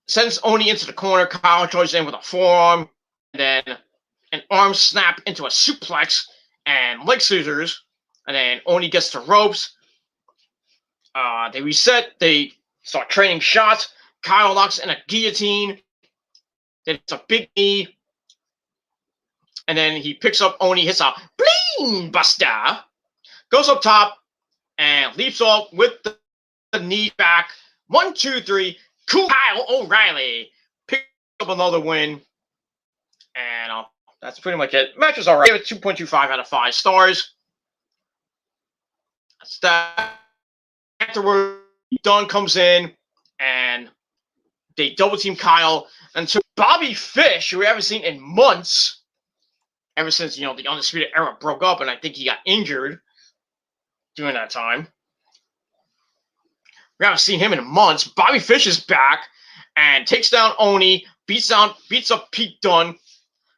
Sends Oni into the corner. Kyle charges in with a forearm, and then an arm snap into a suplex and leg scissors. And then Oni gets the ropes. They reset. They start trading shots. Kyle locks in a guillotine. Then it's a big knee. And then he picks up Oni, hits a bling buster. Goes up top and leaps off with the knee back. 1, 2, 3. Cool Kyle O'Reilly picks up another win. And that's pretty much it. Match was alright. Give it 2.25 out of 5 stars. That's that. Afterward, Dunne comes in and they double team Kyle until Bobby Fish, who we haven't seen in months, ever since the Undisputed Era broke up, and I think he got injured during that time. We haven't seen him in months. Bobby Fish is back and takes down Oni, beats up Pete Dunne.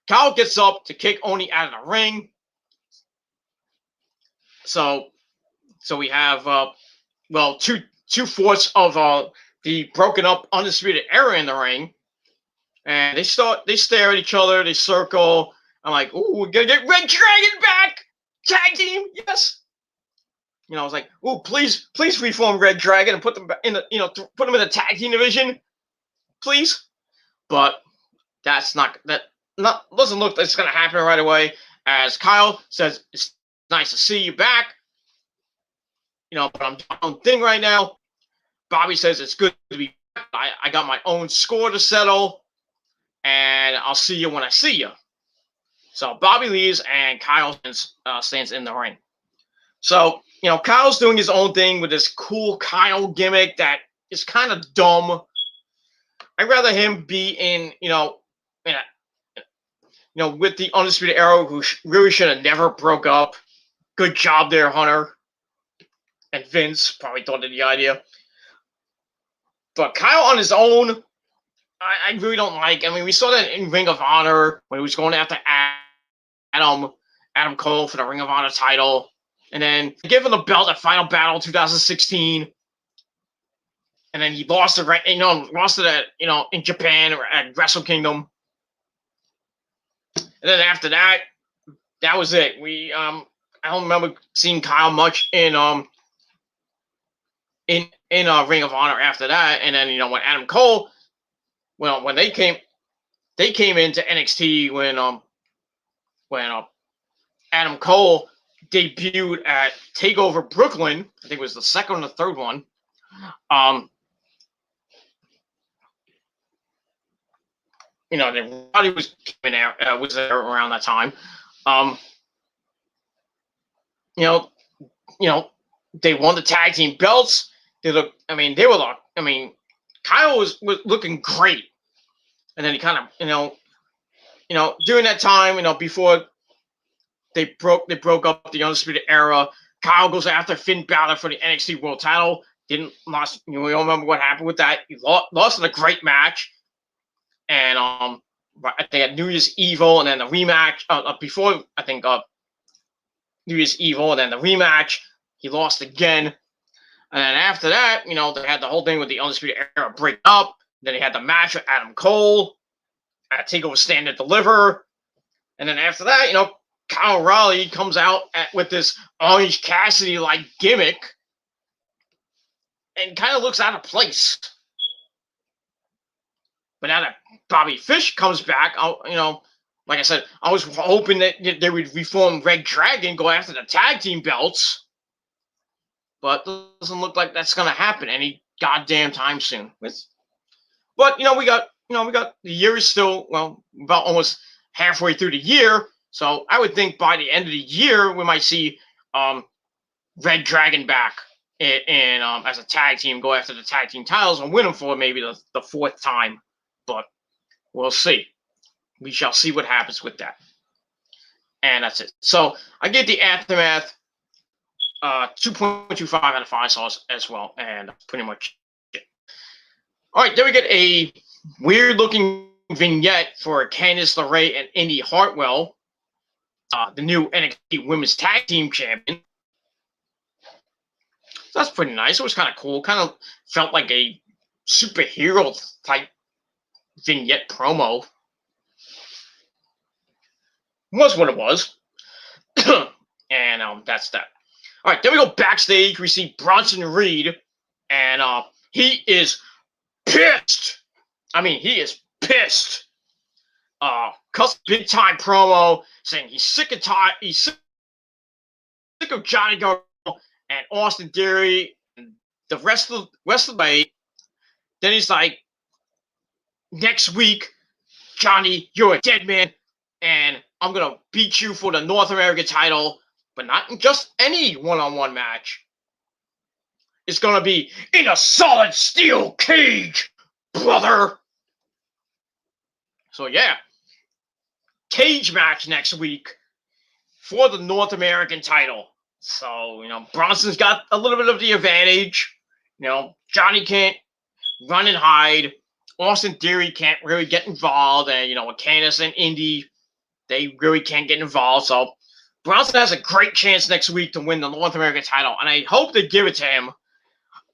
Kyle gets up to kick Oni out of the ring. So we have two-fourths of the broken up Undisputed Era in the ring. And they stare at each other, they circle. I'm like, ooh, we're gonna get Red Dragon back! Tag team, yes! I was like, ooh, please reform Red Dragon and put them in the put them in the tag team division, please. But doesn't look like it's gonna happen right away. As Kyle says, it's nice to see you back. But I'm doing my own thing right now. Bobby says it's good to be back. I got my own score to settle, and I'll see you when I see you. So Bobby leaves, and Kyle stands in the ring. So, Kyle's doing his own thing with this cool Kyle gimmick that is kind of dumb. I'd rather him be in, with the Undisputed Era, who really should have never broke up. Good job there, Hunter. And Vince probably thought of the idea. But Kyle on his own, I really don't like. I mean, we saw that in Ring of Honor when he was going after Adam Cole for the Ring of Honor title. And then give him the belt at Final Battle 2016. And then he lost it in Japan or at Wrestle Kingdom. And then after that, that was it. I don't remember seeing Kyle much in Ring of Honor after that. And then when Adam Cole, when they came into NXT when Adam Cole debuted at TakeOver Brooklyn. I think it was the second or the third one. Everybody was there around that time. They won the tag team belts. Kyle was looking great. And then he kind of, during that time, before they broke up the Undisputed Era, Kyle goes after Finn Balor for the NXT World Title. We all remember what happened with that. He lost in a great match. And I think at New Year's Evil, and then the rematch before New Year's Evil, and then the rematch, he lost again. And then after that, they had the whole thing with the Undisputed Era break up. Then they had the match with Adam Cole at TakeOver Stand and Deliver. And then after that, Kyle O'Reilly comes out with this Orange Cassidy-like gimmick and kind of looks out of place. But now that Bobby Fish comes back, like I said, I was hoping that they would reform Red Dragon, go after the tag team belts. But it doesn't look like that's going to happen any goddamn time soon. But we got the year is still about almost halfway through the year, so I would think by the end of the year we might see Red Dragon back and as a tag team, go after the tag team titles and win them for maybe the fourth time. But we'll see. We shall see what happens with that. And that's it. So I gave the Aftermath 2.25 out of 5 stars as well, and that's pretty much it. All right, then we get a weird-looking vignette for Candice LeRae and Indy Hartwell, the new NXT Women's Tag Team Champion. So that's pretty nice. It was kind of cool. Kind of felt like a superhero-type vignette promo. Was what it was. And that's that. All right, then we go backstage. We see Bronson Reed, and he is pissed. I mean, he is pissed. Cuts big time promo saying he's sick of Johnny Gargano and Austin Theory and the rest of the way. Then he's like, next week, Johnny, you're a dead man, and I'm gonna beat you for the North American title, but not in just any one-on-one match. It's gonna be in a solid steel cage, brother. So yeah, cage match next week for the North American title. So, Bronson's got a little bit of the advantage. Johnny can't run and hide. Austin Theory can't really get involved. And, Candice and Indy, they really can't get involved. So Bronson has a great chance next week to win the North American title. And I hope they give it to him.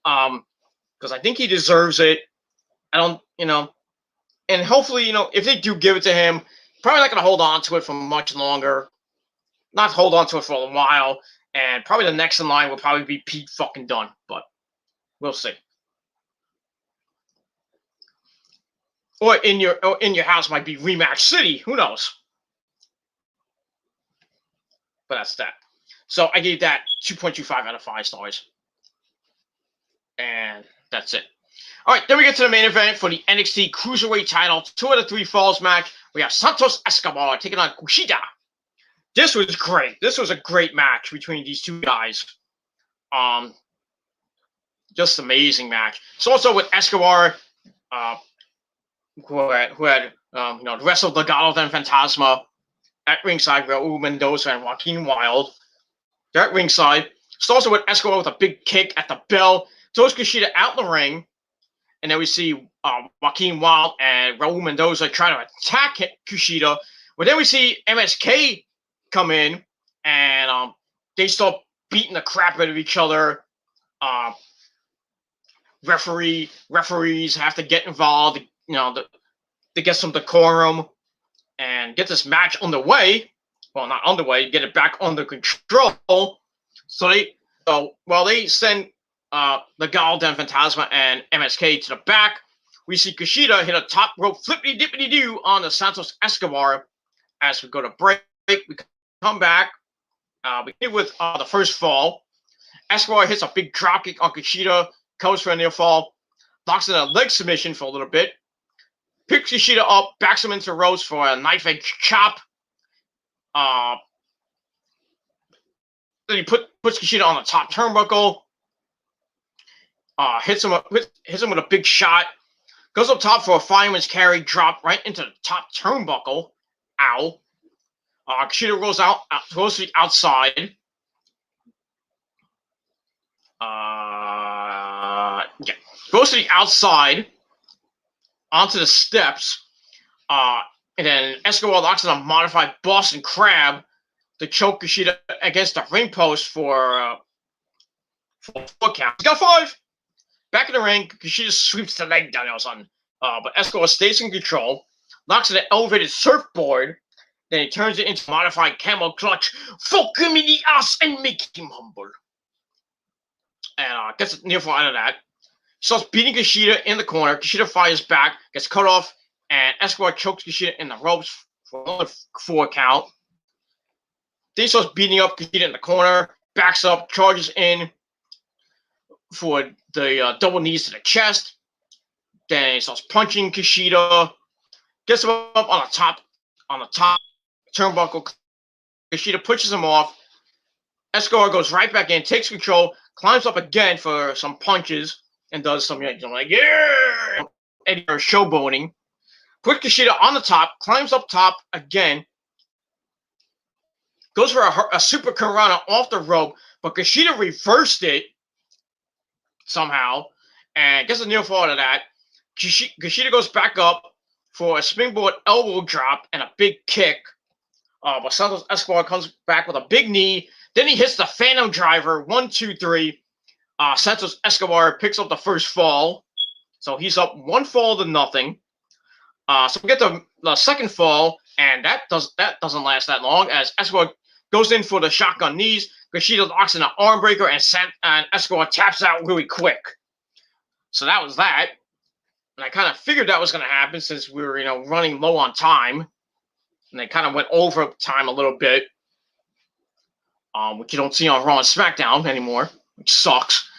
Because I think he deserves it. And hopefully, if they do give it to him, probably not going to hold on to it for much longer. Not hold on to it for a while. And probably the next in line will probably be Pete fucking Dunne. But we'll see. Or in your house might be Rematch City. Who knows? But that's that. So I gave that 2.25 out of 5 stars. And that's it. All right, then we get to the main event for the NXT Cruiserweight title. 2 out of 3 falls match. We have Santos Escobar taking on Kushida. This was great. This was a great match between these two guys. Just amazing match. So also with Escobar, who had wrestled Legado del Fantasma at ringside, Raul Mendoza and Joaquin Wilde. They're at ringside. So also with Escobar with a big kick at the bell. Throws Kushida out in the ring. And then we see Joaquin Wilde and Raul Mendoza trying to attack Kushida. But then we see MSK come in, and they start beating the crap out of each other. Referees have to get involved, to get some decorum and get this match underway. Well, not underway, get it back under control. So they send Legado del Fantasma and MSK to the back. We see Kushida hit a top rope flippity-dippity-doo on the Santos Escobar. As we go to break, we come back. We hit with the first fall. Escobar hits a big dropkick on Kushida, goes for a near fall, locks in a leg submission for a little bit, picks Kushida up, backs him into ropes for a knife edge chop. Then he puts Kushida on the top turnbuckle. Hits him with a big shot. Goes up top for a fireman's carry drop right into the top turnbuckle. Ow. Kushida goes to the outside. Goes to the outside onto the steps. And then Escobar locks in a modified Boston Crab to choke Kushida against the ring post for a 4 count. He's got 5. Back in the ring, Kushida sweeps the leg down all of a sudden. But Escobar stays in control, locks in an elevated surfboard, Then he turns it into a modified camel clutch, fuck him in the ass and make him humble. And gets a near fall out of that. Starts beating Kushida in the corner. Kushida fires back, gets cut off, and Escobar chokes Kushida in the ropes for another 4 count. Then he starts beating up Kushida in the corner, backs up, charges in for the double knees to the chest. Then he starts punching Kushida, gets him up on the top turnbuckle. Kushida pushes him off. Escobar goes right back in, takes control, climbs up again for some punches, and does some like yeah, Eddie or showboating. Puts Kushida on the top, climbs up top again, goes for a super Karana off the rope, but Kushida reversed it somehow and gets a near fall out of that. Kushida goes back up for a springboard elbow drop and a big kick. But Santos Escobar comes back with a big knee. Then he hits the Phantom Driver. 1, 2, 3. Santos Escobar picks up the first fall. So he's up 1 fall to nothing. So we get the second fall, and that doesn't last that long as Escobar goes in for the shotgun knees. Kushida locks in an arm breaker, and Escobar taps out really quick. So that was that. And I kind of figured that was going to happen since we were, running low on time. And they kind of went over time a little bit, which you don't see on Raw and SmackDown anymore, which sucks.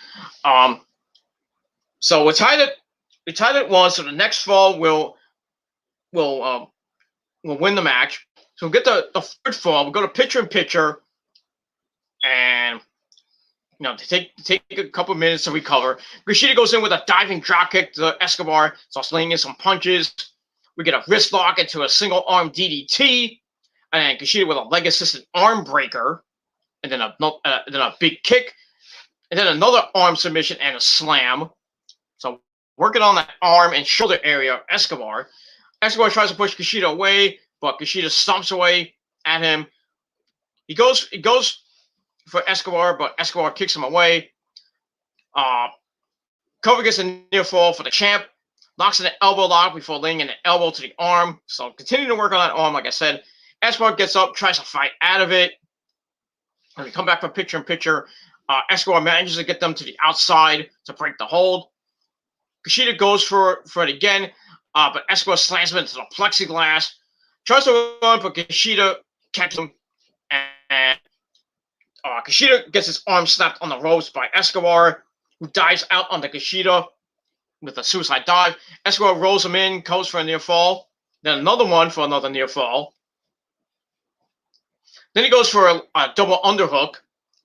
So we tied it 1. So the next fall will win the match. So we'll get the third fall. We'll go to picture-in-picture, and take a couple minutes to recover. Kushida goes in with a diving dropkick to Escobar, starts laying in some punches. We get a wrist lock into a single arm DDT, and Kushida with a leg assisted arm breaker, and then a big kick, and then another arm submission and a slam. So working on that arm and shoulder area of Escobar. Escobar tries to push Kushida away, but Kushida stomps away at him. He goes for Escobar, but Escobar kicks him away. Cover gets a near fall for the champ. Locks in an elbow lock before laying in an elbow to the arm. So continue to work on that arm, like I said. Escobar gets up, tries to fight out of it. When we come back from picture-in-picture, Escobar manages to get them to the outside to break the hold. Kushida goes for it again, but Escobar slams him into the plexiglass. Tries to run, but Kushida catches him. And Kushida gets his arm snapped on the ropes by Escobar, who dives out onto Kushida with a suicide dive. Escobar rolls him in, goes for a near fall. Then another one for another near fall. Then he goes for a double underhook.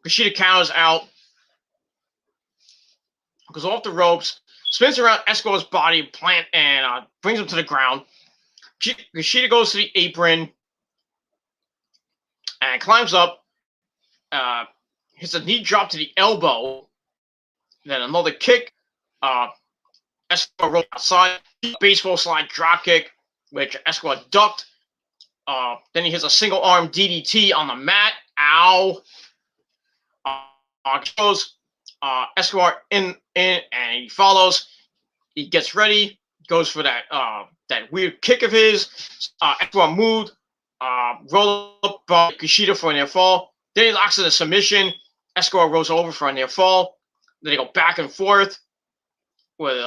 Kushida counters out. Goes off the ropes. Spins around Escobar's body, plant, and brings him to the ground. Kushida goes to the apron. And climbs up. Hits a knee drop to the elbow. Then another kick. Escobar rolls outside, baseball slide drop kick, which Escobar ducked. Then he hits a single arm DDT on the mat. Ow! Escobar in, and he follows. He gets ready, goes for that weird kick of his. Escobar moved, roll up by Kushida for a near fall. Then he locks in a submission. Escobar rolls over for a near fall. Then they go back and forth with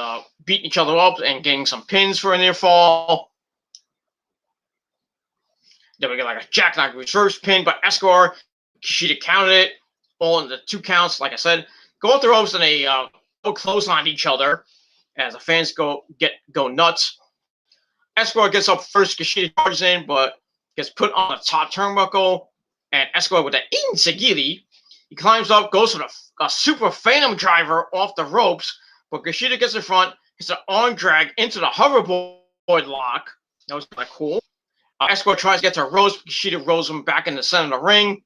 beating each other up and getting some pins for a near fall. Then we get like a jackknife reverse pin by Escobar. Kushida counted it, all in the 2 counts. Like I said, go off the ropes and they go clothesline each other as the fans go nuts. Escobar gets up first. Kushida charges in, but gets put on the top turnbuckle. And Escobar with the Insigiri, he climbs up, goes for a super Phantom Driver off the ropes. But Kushida gets in front, hits an arm drag into the hoverboard lock. That was kind of cool. Escobar tries to get to Rose. Kushida rolls him back in the center of the ring.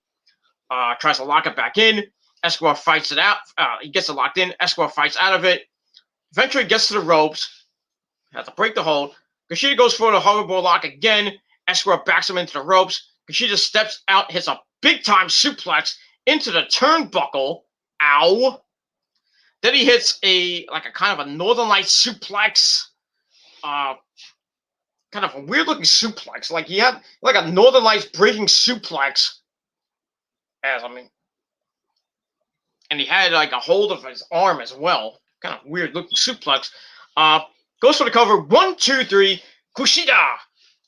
Tries to lock it back in. Escobar fights it out. He gets it locked in. Escobar fights out of it. Eventually gets to the ropes. Has to break the hold. Kushida goes for the hoverboard lock again. Escobar backs him into the ropes. Kushida steps out, hits a big-time suplex into the turnbuckle. Ow. Then he hits a kind of a Northern Lights suplex, kind kind of a weird looking suplex. Like he had like a Northern Lights breaking suplex. And he had like a hold of his arm as well. Kind of weird looking suplex. Goes for the cover. 1, 2, 3. Kushida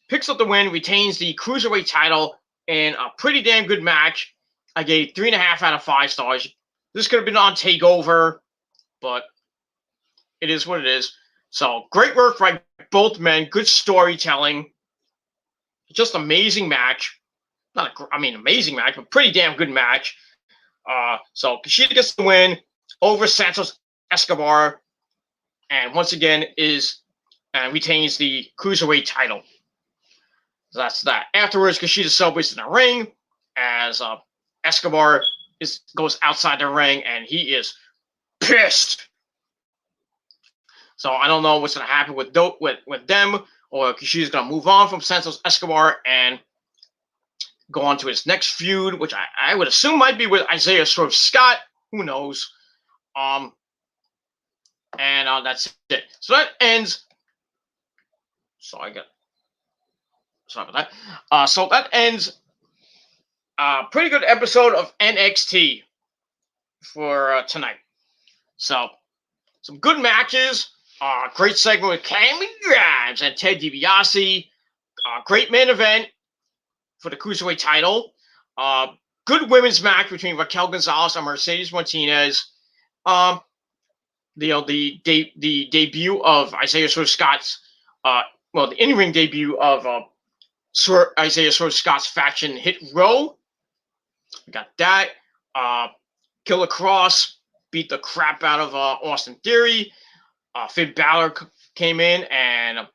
picks up the win, retains the Cruiserweight title in a pretty damn good match. I gave 3.5 out of 5 stars. This could have been on TakeOver, but it is what it is. So great work by both men. Good storytelling. Just amazing match. Amazing match, but pretty damn good match. So Kushida gets the win over Santos Escobar, and once again retains the Cruiserweight title. So that's that. Afterwards, Kushida celebrates in the ring as Escobar goes outside the ring, and he is pissed. So I don't know what's going to happen with them, or Kushida's going to move on from Santos Escobar and go on to his next feud, which I would assume might be with Isaiah Swerve Scott. Who knows? And that's it. So that ends. Sorry about that. So that ends a pretty good episode of NXT for tonight. So some good matches. Great segment with Cameron Grimes and Ted DiBiase. Great main event for the Cruiserweight title. Good women's match between Raquel Gonzalez and Mercedes Martinez. The debut of Isaiah Swerve Scott's the in-ring debut of Isaiah Swerve Scott's faction Hit Row. We got that. Killer Cross beat the crap out of Austin Theory. Finn Balor came in and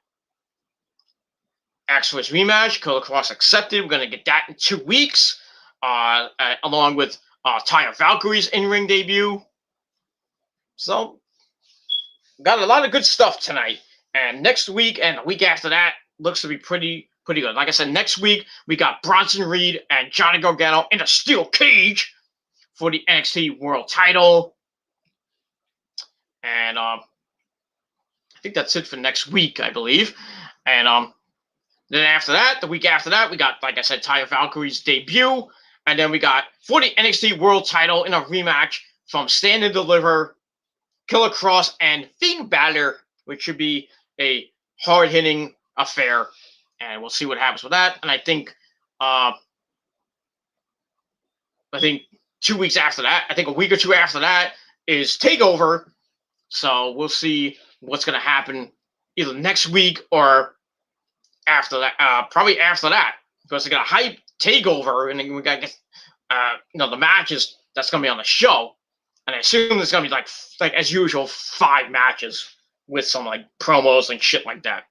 asked for his rematch. Killer Cross accepted. We're going to get that in 2 weeks, along with Taya Valkyrie's in-ring debut. So, got a lot of good stuff tonight. And next week and the week after that looks to be pretty good. Like I said, next week we got Bronson Reed and Johnny Gargano in a steel cage for the NXT World Title. And I think that's it for next week, I believe. And then after that, the week after that, we got, like I said, Taya Valkyrie's debut. And then we got for the NXT World Title in a rematch from Stand and Deliver, Killer Cross, and Finn Balor, which should be a hard-hitting affair. And we'll see what happens with that. And I think 2 weeks after that, I think a week or two after that is TakeOver. So we'll see what's going to happen either next week or after that. Probably after that, because they got a hype TakeOver, and then we got to get the matches that's going to be on the show. And I assume there's going to be like as usual 5 matches with some like promos and shit like that.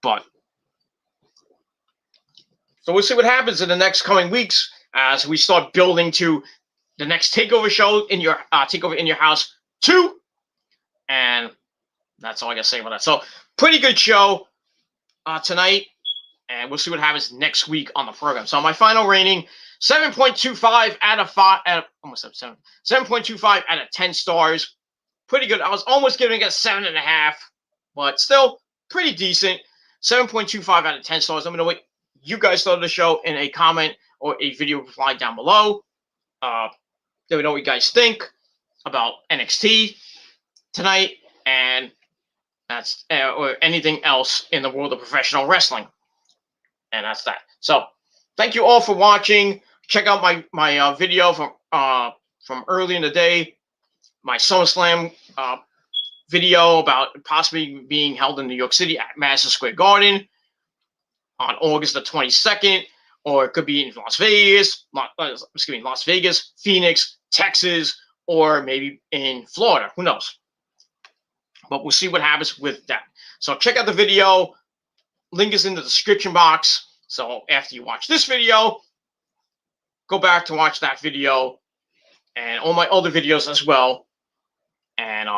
But so we'll see what happens in the next coming weeks as we start building to the next TakeOver show in your TakeOver in Your House 2. And that's all I got to say about that. So pretty good show tonight, and we'll see what happens next week on the program. So my final rating, 7.25 out of 5. Almost 7. 7.25 out of 10 stars. Pretty good. I was almost giving it a 7.5, but still pretty decent. 7.25 out of 10 stars. Let me know what you guys thought of the show in a comment or a video reply down below. Let me know what you guys think about NXT tonight, and that's or anything else in the world of professional wrestling. And that's that. So thank you all for watching. Check out my video from early in the day, my SummerSlam video about possibly being held in New York City at Madison Square Garden on August the 22nd, or it could be in Las Vegas, Phoenix, Texas, or maybe in Florida. Who knows? But we'll see what happens with that. So check out the video. Link is in the description box. So after you watch this video, go back to watch that video and all my other videos as well. And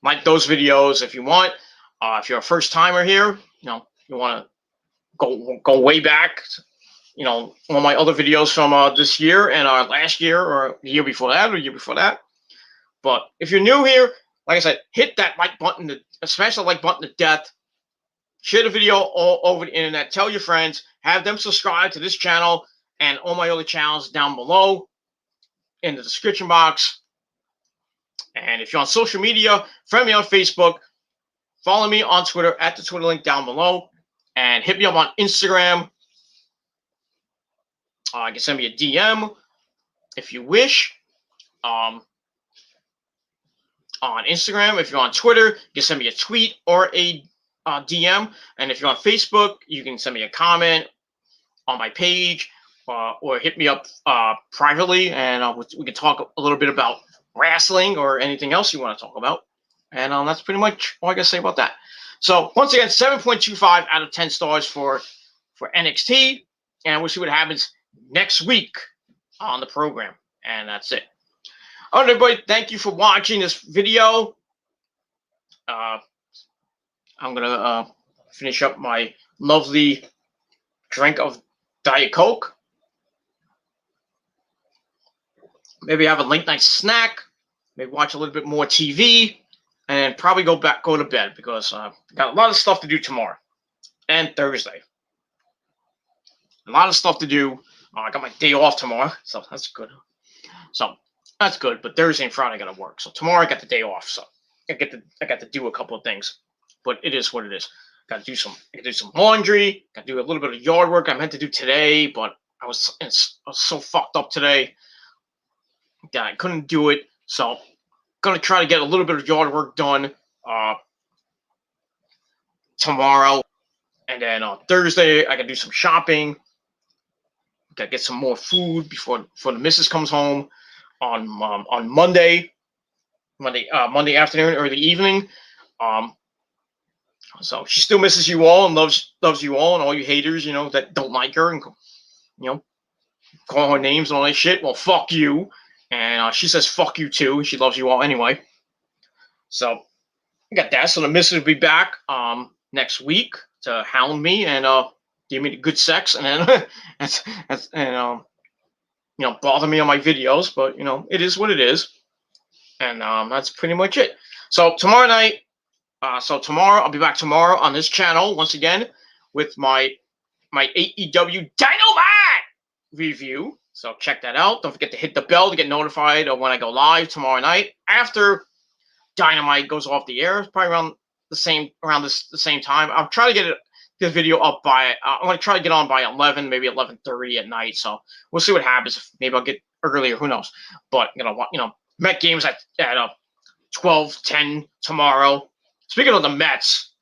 like those videos if you want. If you're a first timer here, you want to go way back. All my other videos from this year and last year or the year before that. But if you're new here, like I said, hit that like button, smash the like button to death. Share the video all over the internet. Tell your friends. Have them subscribe to this channel and all my other channels down below in the description box. And if you're on social media, friend me on Facebook. Follow me on Twitter at the Twitter link down below. And hit me up on Instagram. You can send me a DM if you wish. On Instagram, if you're on Twitter, you can send me a tweet or a DM. And if you're on Facebook, you can send me a comment on my page or hit me up privately, and we can talk a little bit about wrestling or anything else you want to talk about. And that's pretty much all I got to say about that. So once again, 7.25 out of 10 stars for NXT, and we'll see what happens next week on the program. And that's it. All right, everybody, thank you for watching this video. I'm going to finish up my lovely drink of Diet Coke. Maybe have a late night snack. Maybe watch a little bit more TV. And probably go to bed because I got a lot of stuff to do tomorrow and Thursday. A lot of stuff to do. I got my day off tomorrow, so that's good. But Thursday and Friday I gotta work. So tomorrow I got the day off, so I got to do a couple of things. But it is what it is. I gotta do some laundry. Gotta do a little bit of yard work I meant to do today, but I was so fucked up today that I couldn't do it. So gonna try to get a little bit of yard work done tomorrow, and then on Thursday I gotta do some shopping. Gotta get some more food before the missus comes home on Monday afternoon or the evening. So she still misses you all and loves you all, and all you haters, that don't like her and call her names and all that shit. Well, fuck you. And she says fuck you too. She loves you all anyway. So I got that. So the missus will be back next week to hound me and give me the good sex, and then bother me on my videos. But it is what it is, and that's pretty much it. So tomorrow night. Tomorrow I'll be back tomorrow on this channel once again with my AEW Dynamite review. So check that out. Don't forget to hit the bell to get notified of when I go live tomorrow night after Dynamite goes off the air. Probably around the same time. I'll try to get the video up by. I'm gonna try to get on by 11, maybe 11:30 at night. So we'll see what happens. Maybe I'll get earlier. Who knows? But Met games at 12:10 tomorrow. Speaking of the Mets,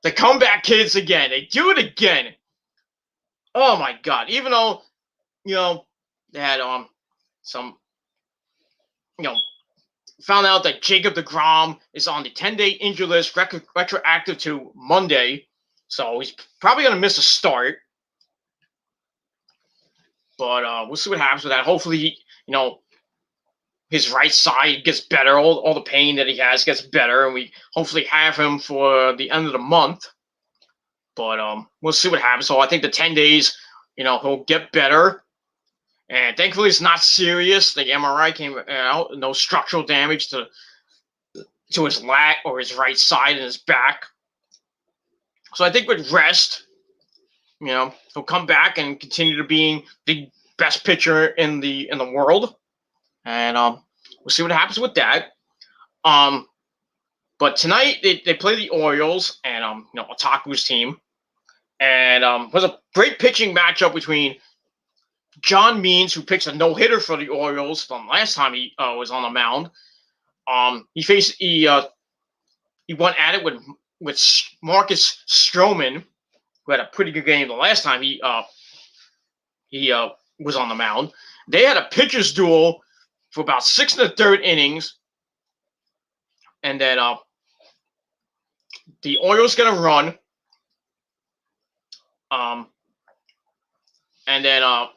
the comeback kids again. They do it again. Oh my God! Even though, they had some, found out that Jacob deGrom is on the 10-day injury list, retroactive to Monday, so he's probably gonna miss a start. But we'll see what happens with that. Hopefully, his right side gets better. All the pain that he has gets better, and we hopefully have him for the end of the month. But we'll see what happens. So I think the 10 days, he'll get better. And thankfully, it's not serious. The MRI came out, no structural damage to his lat or his right side and his back. So I think with rest, he'll come back and continue to being the best pitcher in the world. And we'll see what happens with that. But tonight they play the Orioles and Otaku's team, and was a great pitching matchup between John Means, who pitched a no-hitter for the Orioles from last time he was on the mound. He went at it with Marcus Stroman, who had a pretty good game the last time he was on the mound. They had a pitcher's duel for about 6 1/3 innings, and then the Orioles get a run. And then I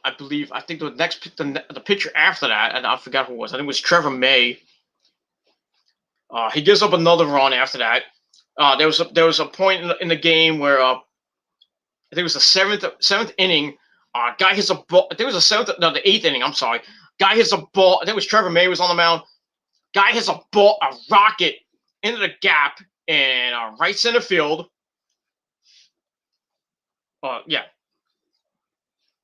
think the pitcher after that, and I forgot who it was. I think it was Trevor May. He gives up another run after that. There was a point in the game where I think it was the seventh inning. Guy hits a ball. I think it was the 8th inning. I'm sorry. Guy hits a ball. I think it was Trevor May was on the mound. Guy hits a rocket into the gap in right center field. Yeah.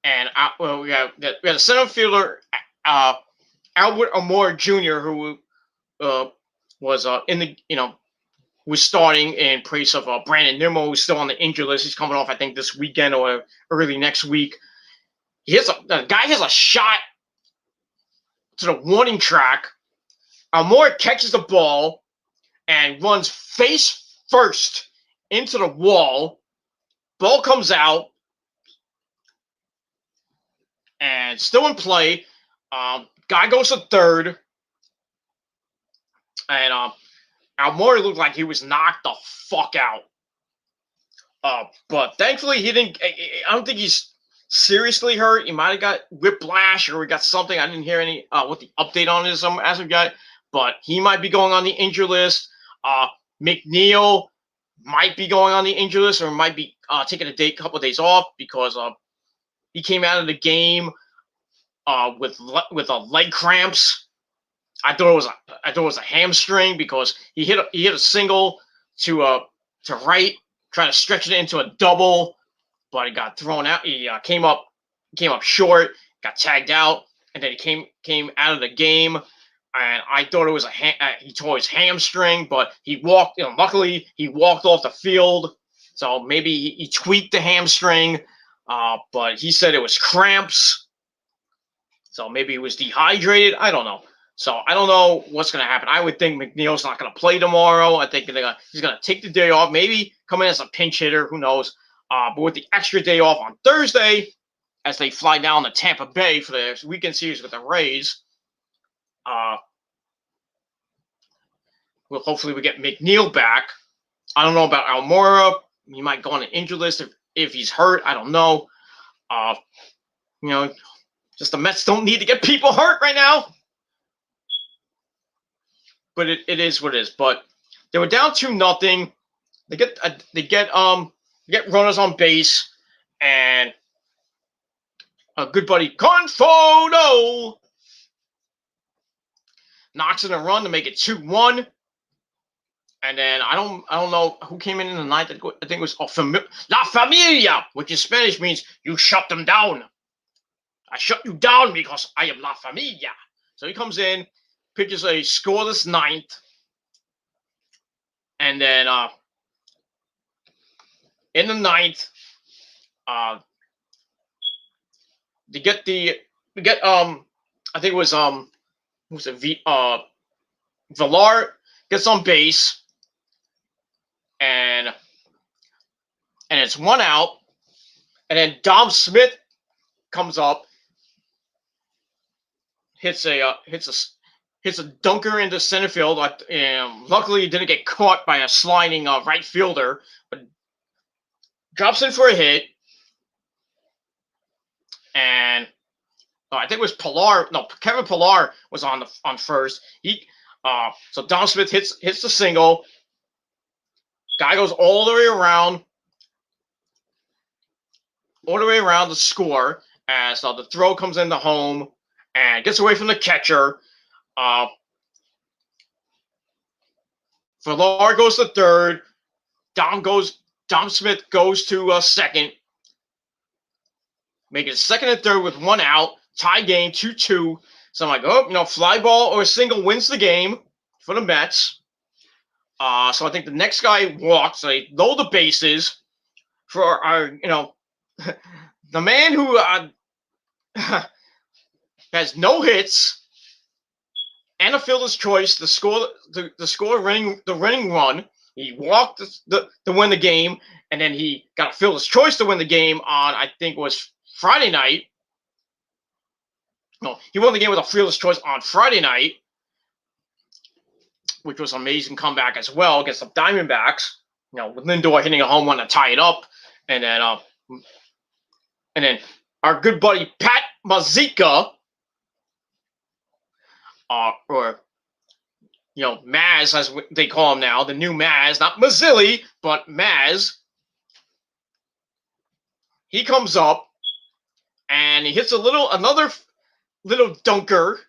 And we had a center fielder, Albert Amore Jr., who was in the was starting in place of Brandon Nimmo, who's still on the injury list. He's coming off, I think, this weekend or early next week. The guy has a shot to the warning track. Amore catches the ball and runs face first into the wall. Ball comes out and still in play. Guy goes to third, and Amore looked like he was knocked the fuck out. But thankfully he didn't. I don't think he's seriously hurt. He might have got whiplash or he got something. I didn't hear any what the update on is as of yet. But he might be going on the injury list. McNeil might be going on the injury list or might be taking a couple of days off because he came out of the game with leg cramps. I thought it was a hamstring because he hit a single to right, trying to stretch it into a double, but he got thrown out. He came up short, got tagged out, and then he came out of the game. And I thought it was he tore his hamstring, but he walked. Luckily he walked off the field, so maybe he tweaked the hamstring. But he said it was cramps, so maybe he was dehydrated. I don't know. So I don't know what's going to happen. I would think McNeil's not going to play tomorrow. I think he's going to take the day off, maybe come in as a pinch hitter. Who knows? But with the extra day off on Thursday, as they fly down to Tampa Bay for the weekend series with the Rays, hopefully we get McNeil back. I don't know about Almora. He might go on the injury list if he's hurt. I don't know. Just the Mets don't need to get people hurt right now. But it is what it is. But they were down 2-0. They get runners on base, and a good buddy Conforto knocks in a run to make it 2-1. And then I don't know who came in the ninth. I think it was La Familia, which in Spanish means you shut them down. I shut you down because I am La Familia. So he comes in, pitches a scoreless ninth, and then in the ninth, I think it was Villar gets on base, and it's 1 out, and then Dom Smith comes up, hits a dunker into center field. Luckily, he didn't get caught by a sliding right fielder, but drops in for a hit. And I think it was Kevin Pillar was on first. So Dom Smith hits the single. Guy goes all the way around to score as the throw comes into home and gets away from the catcher. Villar goes to third. Dom Smith goes to second. Make it second and third with 1 out. Tie game 2-2. So I'm like, fly ball or a single wins the game for the Mets. So I think the next guy walks. So they load the bases for our, the man who has no hits and a fielder's choice to score the running run. He walked to win the game, and then he got a fielder's choice to win the game on, I think it was Friday night. No, he won the game with a fielder's choice on Friday night, which was an amazing comeback as well against the Diamondbacks. With Lindor hitting a home run to tie it up, and then our good buddy Pat Mazeika, or Maz, as they call him now, the new Maz, not Mazzilli, but Maz. He comes up and he hits another little dunker,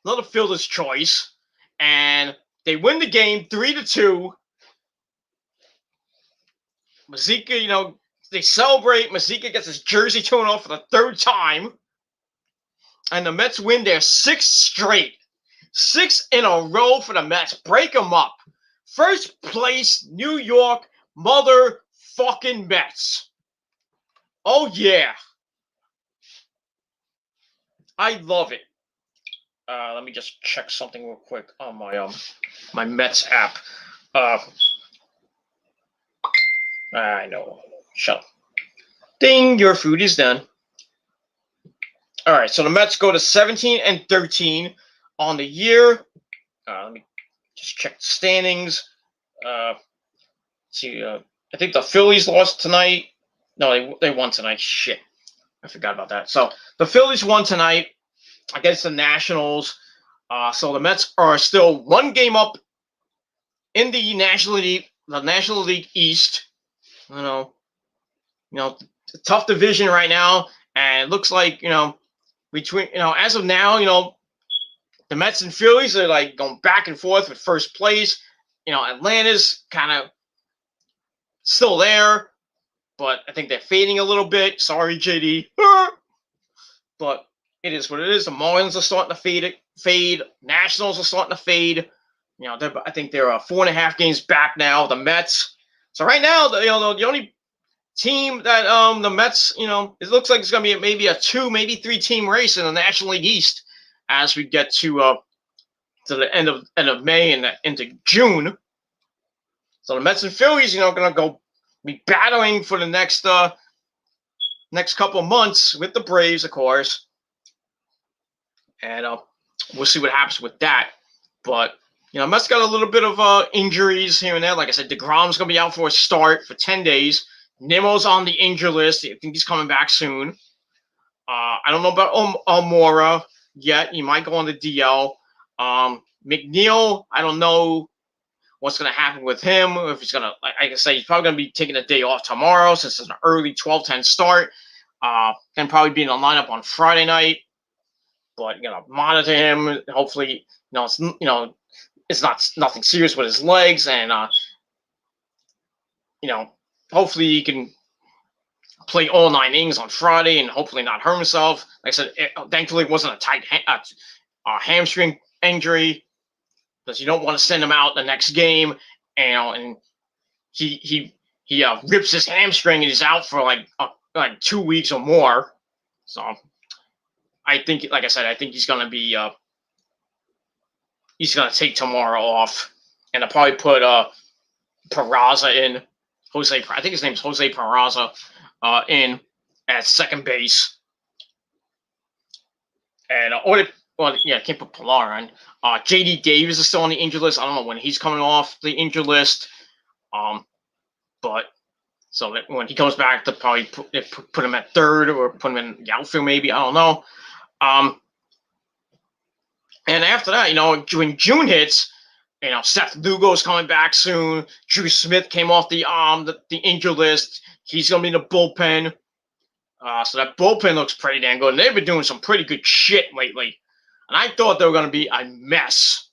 another fielder's choice, and They win the game 3-2. Mazika, they celebrate. Mazika gets his jersey torn off for the third time. And the Mets win their sixth straight. 6 in a row for the Mets. Break them up. First place, New York motherfucking Mets. Oh, yeah. I love it. Let me just check something real quick on my Mets app. I know. Shut up. Ding, your food is done. All right, so the Mets go to 17-13 on the year. Let me just check the standings. See, I think the Phillies lost tonight. No, they won tonight. Shit, I forgot about that. So the Phillies won tonight against the Nationals. So the Mets are still one game up in the National League East. Tough division right now, and it looks like between as of now, the Mets and Phillies are like going back and forth with first place. Atlanta's kind of still there, but I think they're fading a little bit. Sorry, JD. But it is what it is. The Marlins are starting to fade. Nationals are starting to fade. I think they're 4.5 games back now. The Mets. So right now, the only team that the Mets, it looks like it's going to be maybe a 2, maybe 3 team race in the National League East as we get to the end of May and into June. So the Mets and Phillies, going to be battling for the next couple of months with the Braves, of course. And we'll see what happens with that. But Mets got a little bit of injuries here and there. Like I said, DeGrom's going to be out for a start for 10 days. Nimmo's on the injury list. I think he's coming back soon. I don't know about Almora yet. He might go on the DL. McNeil, I don't know what's going to happen with him. If he's going to, like I say, he's probably going to be taking a day off tomorrow since it's an early 12-10 start. Then probably be in the lineup on Friday night. But, monitor him. Hopefully, it's not nothing serious with his legs. And, hopefully he can play all 9 innings on Friday and hopefully not hurt himself. Like I said, thankfully it wasn't a tight hamstring injury because you don't want to send him out the next game, and he rips his hamstring and he's out for like 2 weeks or more. So I think, like I said, I think he's gonna be he's gonna take tomorrow off, and I'll probably put Peraza in. I think his name's Jose Peraza in at second base. And I can't put Pilar in. JD Davis is still on the injured list. I don't know when he's coming off the injured list. But so that when he comes back, they'll probably put him at third or put him in the outfield maybe. I don't know. And after that, when June hits, Seth Lugo's coming back soon. Drew Smith came off the injured list. He's going to be in the bullpen. So that bullpen looks pretty damn good. And they've been doing some pretty good shit lately. And I thought they were going to be a mess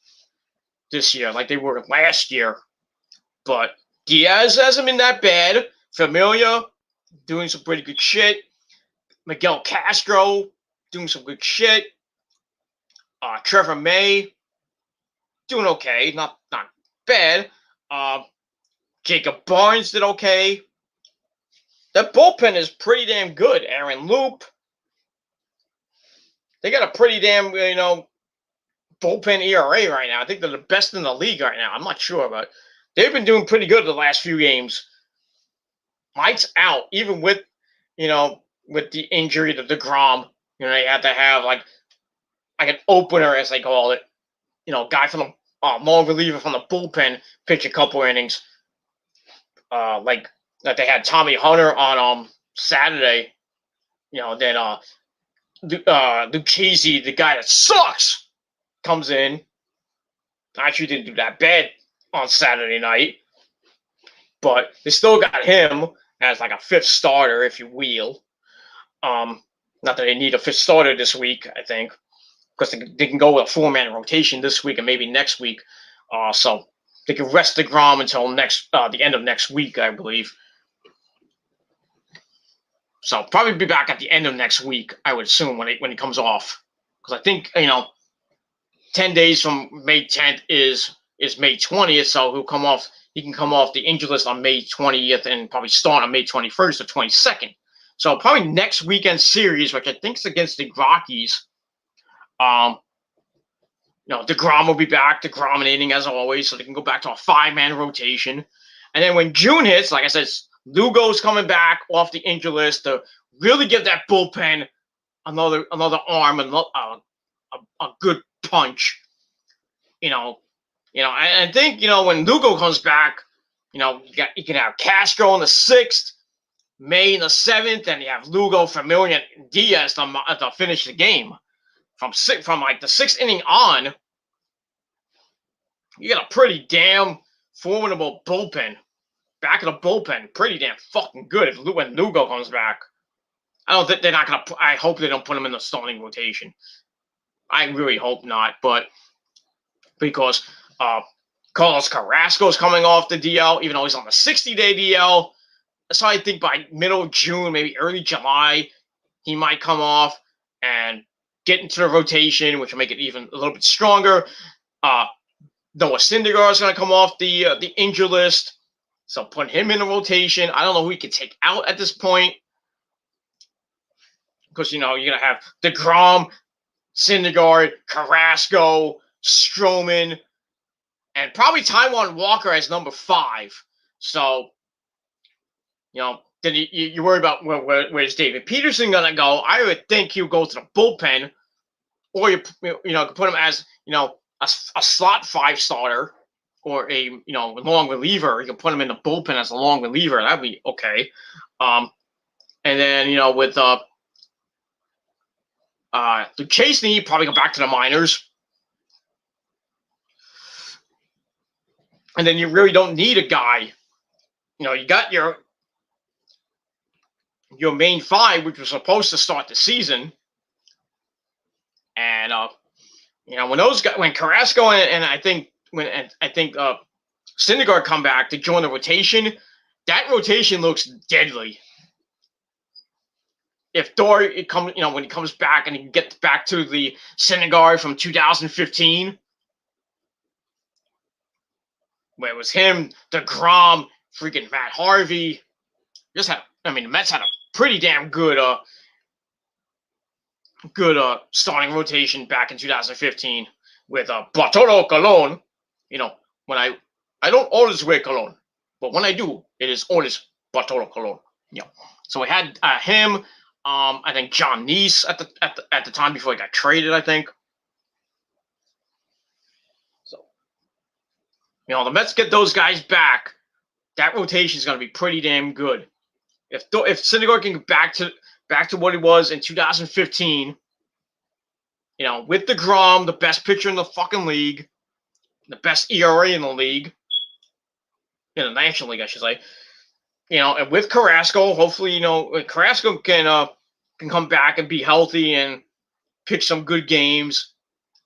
this year, like they were last year. But Diaz hasn't been that bad. Familia doing some pretty good shit. Miguel Castro doing some good shit. Trevor May doing okay, not bad. Jacob Barnes did okay. That bullpen is pretty damn good. Aaron Loop. They got a pretty damn, bullpen ERA right now. I think they're the best in the league right now. I'm not sure, but they've been doing pretty good the last few games. Mike's out, even with the injury to DeGrom. They had to have like an opener, as they call it. Guy from the long reliever from the bullpen pitch a couple innings. Like they had Tommy Hunter on Saturday. Then Lucchese, the guy that sucks, comes in. Actually didn't do that bad on Saturday night. But they still got him as like a 5th starter, if you will. Not that they need a 5th starter this week, I think. Because they can go with a 4-man rotation this week and maybe next week. So they can rest DeGrom until the end of next week, I believe. So probably be back at the end of next week, I would assume, when he comes off, because I think 10 days from May 10th is May 20th, so he'll come off. He can come off the injured list on May 20th and probably start on May 21st or 22nd. So probably next weekend series, which I think is against the Rockies. DeGrom will be back, DeGrominating as always, so they can go back to a 5-man rotation. And then when June hits, like I said, Lugo's coming back off the injured list to really give that bullpen another arm, and a good punch. I think when Lugo comes back, you can have Castro in the 6th, May in the 7th, and you have Lugo, Familia, and Diaz to finish the game. From like the 6th inning on, you got a pretty damn formidable bullpen. Back of the bullpen, pretty damn fucking good when Lugo comes back. I don't think they're not gonna. I hope they don't put him in the starting rotation. I really hope not, but because Carlos Carrasco is coming off the DL, even though he's on the 60-day DL, so I think by middle of June, maybe early July, he might come off and get into the rotation, which will make it even a little bit stronger. Noah Syndergaard is going to come off the injured list, so put him in the rotation. I don't know who he can take out at this point, because you're going to have DeGrom, Syndergaard, Carrasco, Stroman, and probably Taijuan Walker as number 5. So, then you worry about where's David Peterson going to go. I would think he'll go to the bullpen, or you put him as a slot 5 starter, or a long reliever. You can put him in the bullpen as a long reliever. That'd be okay. And then with Chasney, probably go back to the minors. And then you really don't need a guy. You got your main 5, which was supposed to start the season. And when Carrasco and I think Syndergaard come back to join the rotation, that rotation looks deadly. If Dory when he comes back and he gets back to the Syndergaard from 2015, where it was him, DeGrom, freaking Matt Harvey, the Mets had a pretty damn good starting rotation back in 2015 with Bartolo Colon. When I don't always wear cologne, but when I do, it is always Bartolo Colon. So we had him. I think John Neese at the time before he got traded, I think. So the Mets get those guys back, that rotation is going to be pretty damn good. If Syndergaard can get back to what he was in 2015, with DeGrom, the best pitcher in the fucking league, the best ERA in the league, in the National League, I should say. And with Carrasco, hopefully, Carrasco can come back and be healthy and pitch some good games.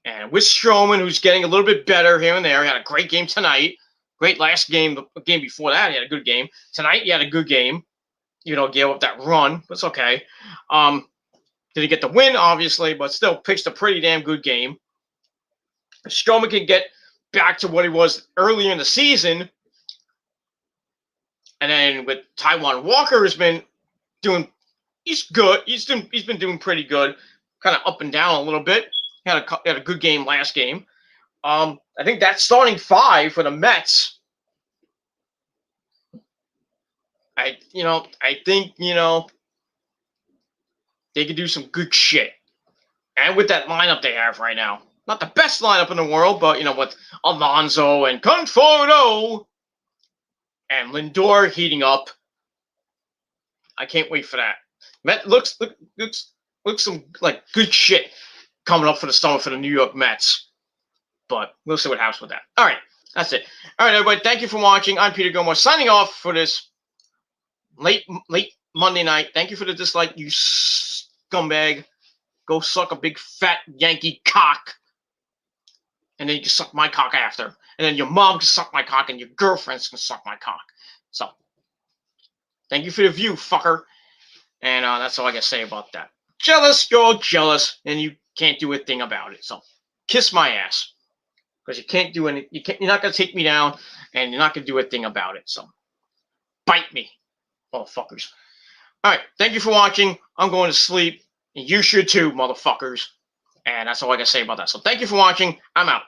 And with Stroman, who's getting a little bit better here and there, he had a great game tonight. Great last game. The game before that, he had a good game. Tonight, he had a good game. Gave up that run, but it's okay. Didn't get the win, obviously, but still pitched a pretty damn good game. If Stroman can get back to what he was earlier in the season, and then with Taijuan Walker has been doing, he's good. He's been doing pretty good, kind of up and down a little bit. He had a good game last game. I think that starting 5 for the Mets. I think they could do some good shit. And with that lineup they have right now, not the best lineup in the world, but with Alonso and Conforto and Lindor heating up, I can't wait for that. Met looks some like good shit coming up for the summer for the New York Mets. But we'll see what happens with that. All right, that's it. All right, everybody, thank you for watching. I'm Peter Gilmore signing off for this late Monday night. Thank you for the dislike, you scumbag. Go suck a big fat Yankee cock. and then you can suck my cock after. And then your mom can suck my cock, and your girlfriends can suck my cock. So, thank you for the view, fucker. And that's all I gotta say about that. Jealous, you're all jealous, and you can't do a thing about it. So, kiss my ass. Because you can't do any, you're not gonna take me down, and you're not gonna do a thing about it. So, bite me, motherfuckers. Alright, thank you for watching. I'm going to sleep. And you should too, motherfuckers. And that's all I gotta say about that. So thank you for watching. I'm out.